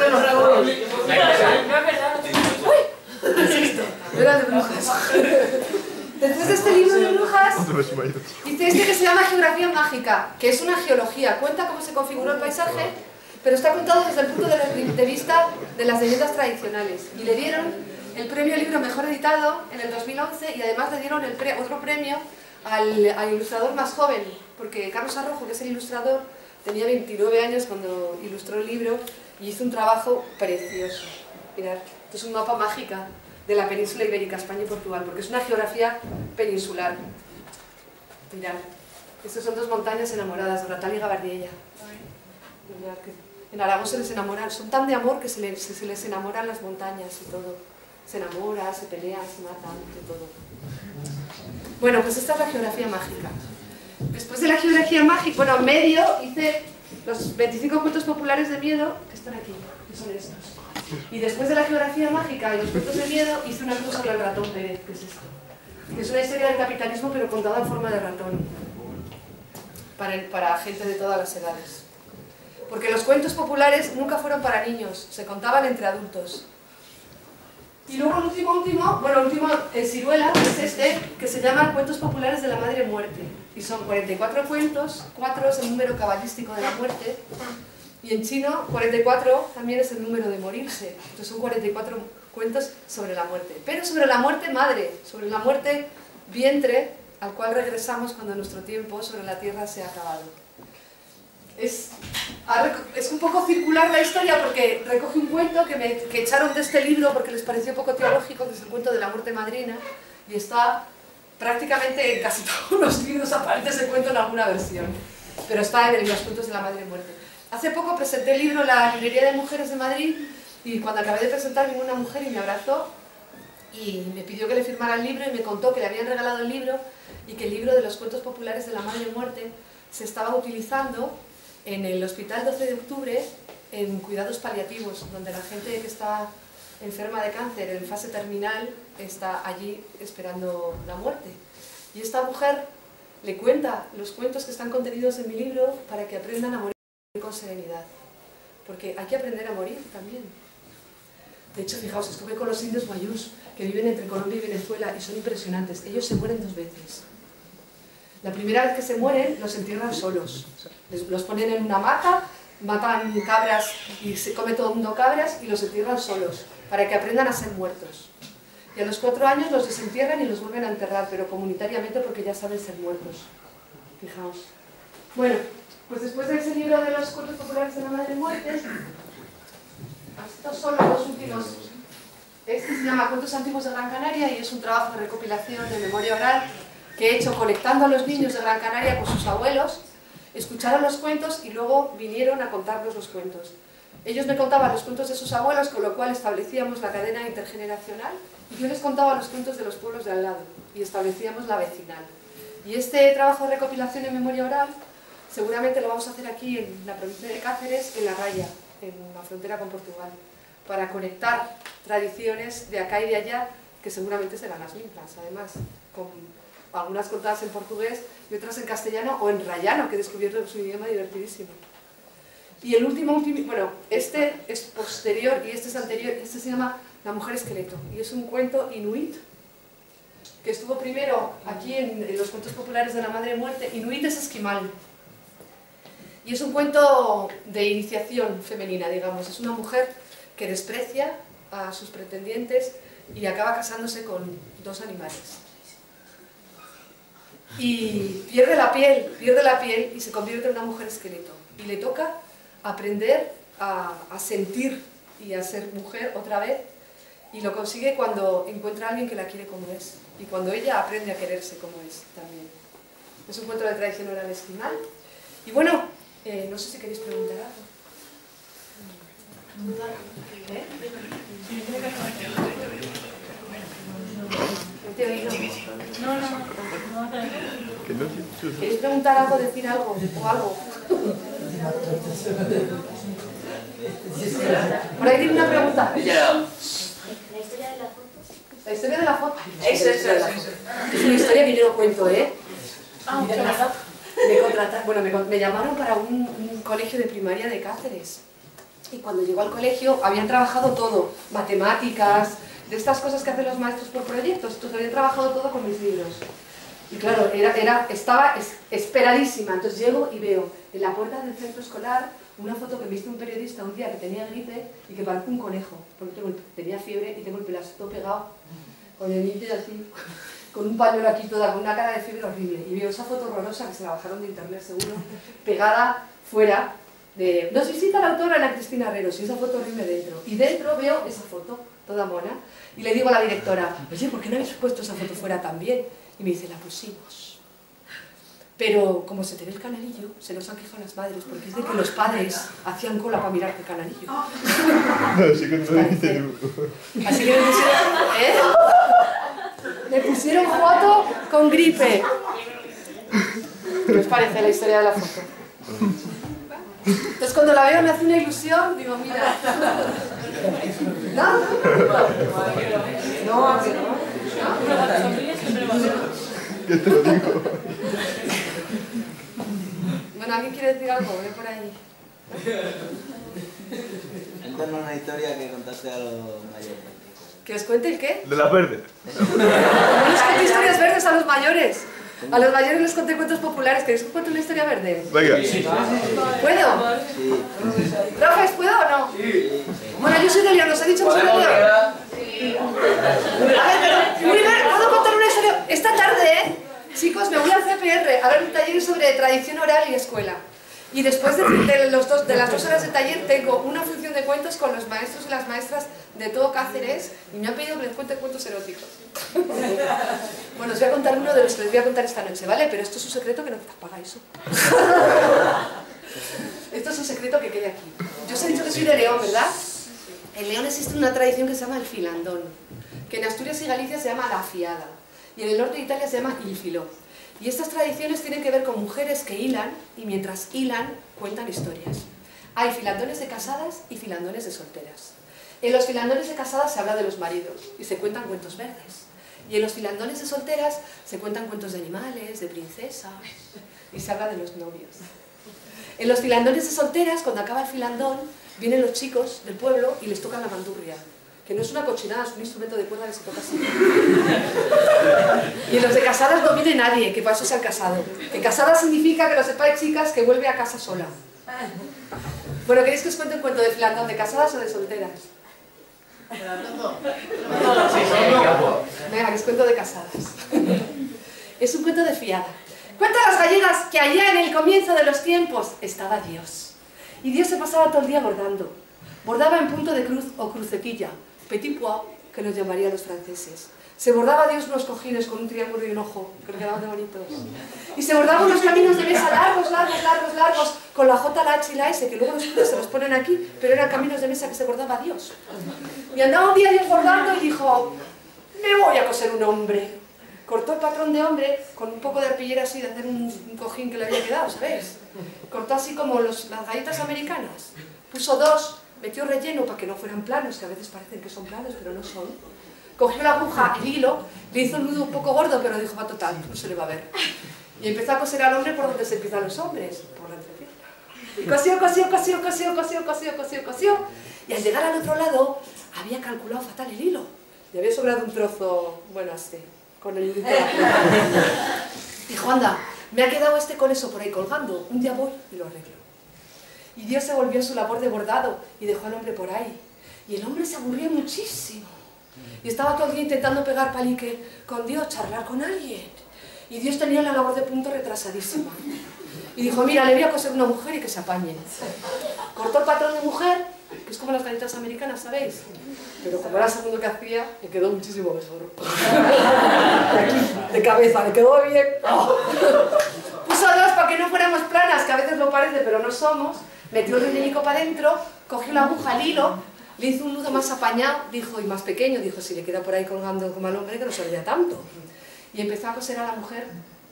verdad. ¡Uy! Insisto, era de brujas. Después de este libro de brujas, hice este que se llama Geografía Mágica, que es una geología. Cuenta cómo se configuró el paisaje, pero está contado desde el punto de vista de las leyendas tradicionales. Y le dieron el premio Libro Mejor Editado en el 2011 y además le dieron otro premio al ilustrador más joven, porque Carlos Arrojo, que es el ilustrador, tenía 29 años cuando ilustró el libro y hizo un trabajo precioso. Mirad, esto es un mapa mágica de la península ibérica, España y Portugal, porque es una geografía peninsular. Mirad, estas son 2 montañas enamoradas, Ratal y Gabardiella. Mirad que en Aragón se les enamoran, son tan de amor que se les enamoran las montañas y todo. Se enamoran, se pelean, se matan, de todo. Bueno, pues esta es la geografía mágica. Después de la geografía mágica, bueno, en medio hice los 25 cuentos populares de miedo, que están aquí, que son estos. Y después de la geografía mágica y los cuentos de miedo, hice una cosa sobre el ratón Pérez, que es esto. Que es una historia del capitalismo, pero contada en forma de ratón. Para gente de todas las edades. Porque los cuentos populares nunca fueron para niños, se contaban entre adultos. Y luego el último en Siruela, es este, que se llama Cuentos Populares de la Madre Muerte. Y son 44 cuentos, 4 es el número cabalístico de la muerte, y en chino 44 también es el número de morirse. Entonces son 44 cuentos sobre la muerte. Pero sobre la muerte madre, sobre la muerte vientre, al cual regresamos cuando nuestro tiempo sobre la tierra se ha acabado. Es un poco circular la historia porque recoge un cuento que echaron de este libro porque les pareció poco teológico, que es el cuento de la muerte madrina, y está prácticamente en casi todos los libros, aparece ese cuento en alguna versión, pero está en los cuentos de la madre muerte. Hace poco presenté el libro en la Librería de Mujeres de Madrid y cuando acabé de presentar vino una mujer y me abrazó y me pidió que le firmara el libro y me contó que le habían regalado el libro y que el libro de los cuentos populares de la madre muerte se estaba utilizando en el Hospital 12 de Octubre en cuidados paliativos, donde la gente que está enferma de cáncer en fase terminal está allí esperando la muerte. Y esta mujer le cuenta los cuentos que están contenidos en mi libro para que aprendan a morir con serenidad. Porque hay que aprender a morir también. De hecho, fijaos, estuve con los indios guayús, que viven entre Colombia y Venezuela, y son impresionantes. Ellos se mueren 2 veces. La primera vez que se mueren, los entierran solos. Los ponen en una mata, matan cabras y se come todo el mundo cabras y los entierran solos, para que aprendan a ser muertos. Y a los 4 años los desentierran y los vuelven a enterrar, pero comunitariamente porque ya saben ser muertos. Fijaos. Bueno, pues después de ese libro de los cuentos populares de la Madre Muerte, estos son los 2 últimos. Este se llama Cuentos Antiguos de Gran Canaria y es un trabajo de recopilación de memoria oral que he hecho conectando a los niños de Gran Canaria con sus abuelos. Escucharon los cuentos y luego vinieron a contarnos los cuentos. Ellos me contaban los cuentos de sus abuelos, con lo cual establecíamos la cadena intergeneracional, y yo les contaba los cuentos de los pueblos de al lado, y establecíamos la vecinal. Y este trabajo de recopilación en memoria oral, seguramente lo vamos a hacer aquí en la provincia de Cáceres, en La Raya, en la frontera con Portugal, para conectar tradiciones de acá y de allá, que seguramente serán las mismas, además, con algunas contadas en portugués y otras en castellano o en rayano, que he descubierto que es un idioma divertidísimo. Y el último, bueno, este es posterior y este es anterior, este se llama La Mujer Esqueleto, y es un cuento inuit, que estuvo primero aquí en los cuentos populares de la Madre Muerte. Inuit es esquimal, y es un cuento de iniciación femenina, digamos. Es una mujer que desprecia a sus pretendientes y acaba casándose con 2 animales. Y pierde la piel y se convierte en una mujer esqueleto. Y le toca aprender a sentir y a ser mujer otra vez, y lo consigue cuando encuentra a alguien que la quiere como es, y cuando ella aprende a quererse como es también. Es un cuento de tradición oral esquimal. Y bueno, no sé si queréis preguntar algo. ¿Eh? ¿No te he oído? ¿Queréis preguntar algo, decir algo o algo? Por ahí tiene una pregunta. La historia de la foto. Eso. Es una historia que yo no cuento, ¿eh? Me llamaron para un colegio de primaria de Cáceres. Y cuando llegó al colegio habían trabajado todo, matemáticas, de estas cosas que hacen los maestros por proyectos. Entonces habían trabajado todo con mis libros. Y claro, estaba esperadísima. Entonces llego y veo en la puerta del centro escolar una foto que me hizo un periodista un día que tenía gripe y que parece un conejo, porque tenía fiebre y tengo el pelazo todo pegado, con el niño así, con un pañuelo aquí toda, con una cara de fiebre horrible. Y veo esa foto horrorosa, que se la bajaron de internet seguro, pegada fuera de... Nos visita la autora Ana Cristina Herreros y esa foto horrible dentro. Y dentro veo esa foto, toda mona, y le digo a la directora, oye, ¿por qué no habéis puesto esa foto fuera también? Y me dice, la pusimos. Pero como se te ve el canalillo, se nos han quejado las madres, porque es de que los padres hacían cola para mirar el canalillo. No, sí que no lo dijiste tú. Así que me pusieron foto con gripe. ¿Qué os parece la historia de la foto? Entonces cuando la veo me hace una ilusión, digo, mira. ¿No? No. ¿Qué te lo digo? Bueno, ¿alguien quiere decir algo? Ve por ahí. Cuéntanos una historia que contaste a los mayores. ¿Que os cuente el qué? De las verdes. No les conté historias verdes a los mayores. A los mayores les conté cuentos populares. ¿Queréis que os cuente una historia verde? Venga. ¿Puedo? Sí. ¿Profes, puedo o no? Sí. Bueno, yo soy de León, ¿os he dicho que soy de León? A ver, pero ¿puedo contar una historia? Esta tarde, chicos, me voy al CPR a ver un taller sobre tradición oral y escuela. Y después de las 2 horas de taller tengo una función de cuentos con los maestros y las maestras de todo Cáceres y me han pedido que les cuente cuentos eróticos. Bueno, os voy a contar uno de los que les voy a contar esta noche, ¿vale? Pero esto es un secreto que no pagáis. Esto es un secreto que quede aquí. Yo os he dicho que soy de León, ¿verdad? En León existe una tradición que se llama el filandón, que en Asturias y Galicia se llama la fiada, y en el norte de Italia se llama il filó. Y estas tradiciones tienen que ver con mujeres que hilan, y mientras hilan, cuentan historias. Hay filandones de casadas y filandones de solteras. En los filandones de casadas se habla de los maridos, y se cuentan cuentos verdes. Y en los filandones de solteras se cuentan cuentos de animales, de princesas, y se habla de los novios. En los filandones de solteras, cuando acaba el filandón, vienen los chicos del pueblo y les tocan la bandurria. que no es una cochinada, es un instrumento de cuerda que se toca así. Y en los de casadas no viene nadie, que para eso se han casado. Que casada significa, que lo sepáis chicas, que vuelve a casa sola. Bueno, ¿queréis que os cuente un cuento de Flandón, de casadas o de solteras? Venga, que os cuento de casadas. Es un cuento de fiada. Cuentan las gallegas que allá en el comienzo de los tiempos estaba Dios. Y Dios se pasaba todo el día bordando. Bordaba en punto de cruz o crucetilla, petit pois, que nos llamarían los franceses. Se bordaba Dios unos cojines con un triángulo y un ojo, que quedaban de bonitos. Y se bordaba unos caminos de mesa largos, largos, largos, largos, con la J, la H y la S, que luego los judíos se los ponen aquí, pero eran caminos de mesa que se bordaba Dios. Y andaba un día Dios bordando y dijo, me voy a coser un hombre. Cortó el patrón de hombre con un poco de arpillera así, de hacer un cojín que le había quedado, ¿sabéis? Cortó así como las galletas americanas. Puso dos, metió relleno para que no fueran planos, que a veces parecen que son planos, pero no son. Cogió la aguja, el hilo, le hizo un nudo un poco gordo, pero dijo, va total, no se le va a ver. Y empezó a coser al hombre por donde se empiezan los hombres, por la entrepierna. Y cosió, cosió, cosió, cosió, cosió, cosió, cosió, cosió. Y al llegar al otro lado, había calculado fatal el hilo. Le había sobrado un trozo, bueno, así, con el nudito de la punta. Dijo, anda, me ha quedado este con eso por ahí colgando, un día voy y lo arreglo. Y Dios se volvió a su labor de bordado y dejó al hombre por ahí. Y el hombre se aburría muchísimo. Y estaba todo el día intentando pegar palique con Dios, charlar con alguien. Y Dios tenía la labor de punto retrasadísima. Y dijo, mira, le voy a coser una mujer y que se apañe. Cortó el patrón de mujer, que es como las galletas americanas, ¿sabéis? Pero como era el segundo que hacía, le quedó muchísimo mejor. De aquí, de cabeza, le quedó bien. Puso dos para que no fuéramos planas, que a veces lo parece, pero no somos. Metió el rellénico para adentro, cogió la aguja, el hilo, le hizo un nudo más apañado, dijo, y más pequeño, dijo, si le queda por ahí colgando como al hombre, que no se vea tanto. Y empezó a coser a la mujer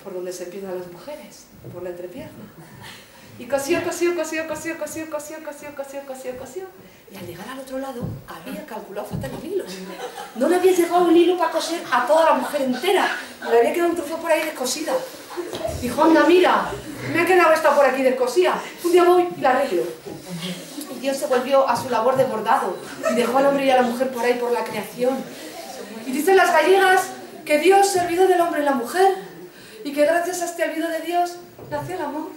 por donde se empiezan las mujeres, por la entrepierna. Y cosió, cosió, cosió, cosió, cosió, cosió, cosió, cosió, cosió, cosió. Y al llegar al otro lado, había calculado fatal el hilo. No le había llegado el hilo para coser a toda la mujer entera. Le había quedado un trozo por ahí descosida. Dijo, anda, mira, me ha quedado esta por aquí descosida. Un día voy y la arreglo. Y Dios se volvió a su labor de bordado y dejó al hombre y a la mujer por ahí por la creación. Y dicen las gallegas que Dios se olvidó del hombre y la mujer y que gracias a este olvido de Dios nació el amor.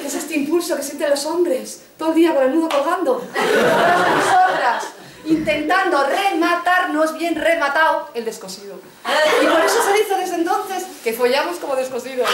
Que es este impulso que sienten los hombres todo el día con el nudo colgando. Nosotras intentando rematarnos bien rematado el descosido. Y por eso se dice desde entonces que follamos como descosidos.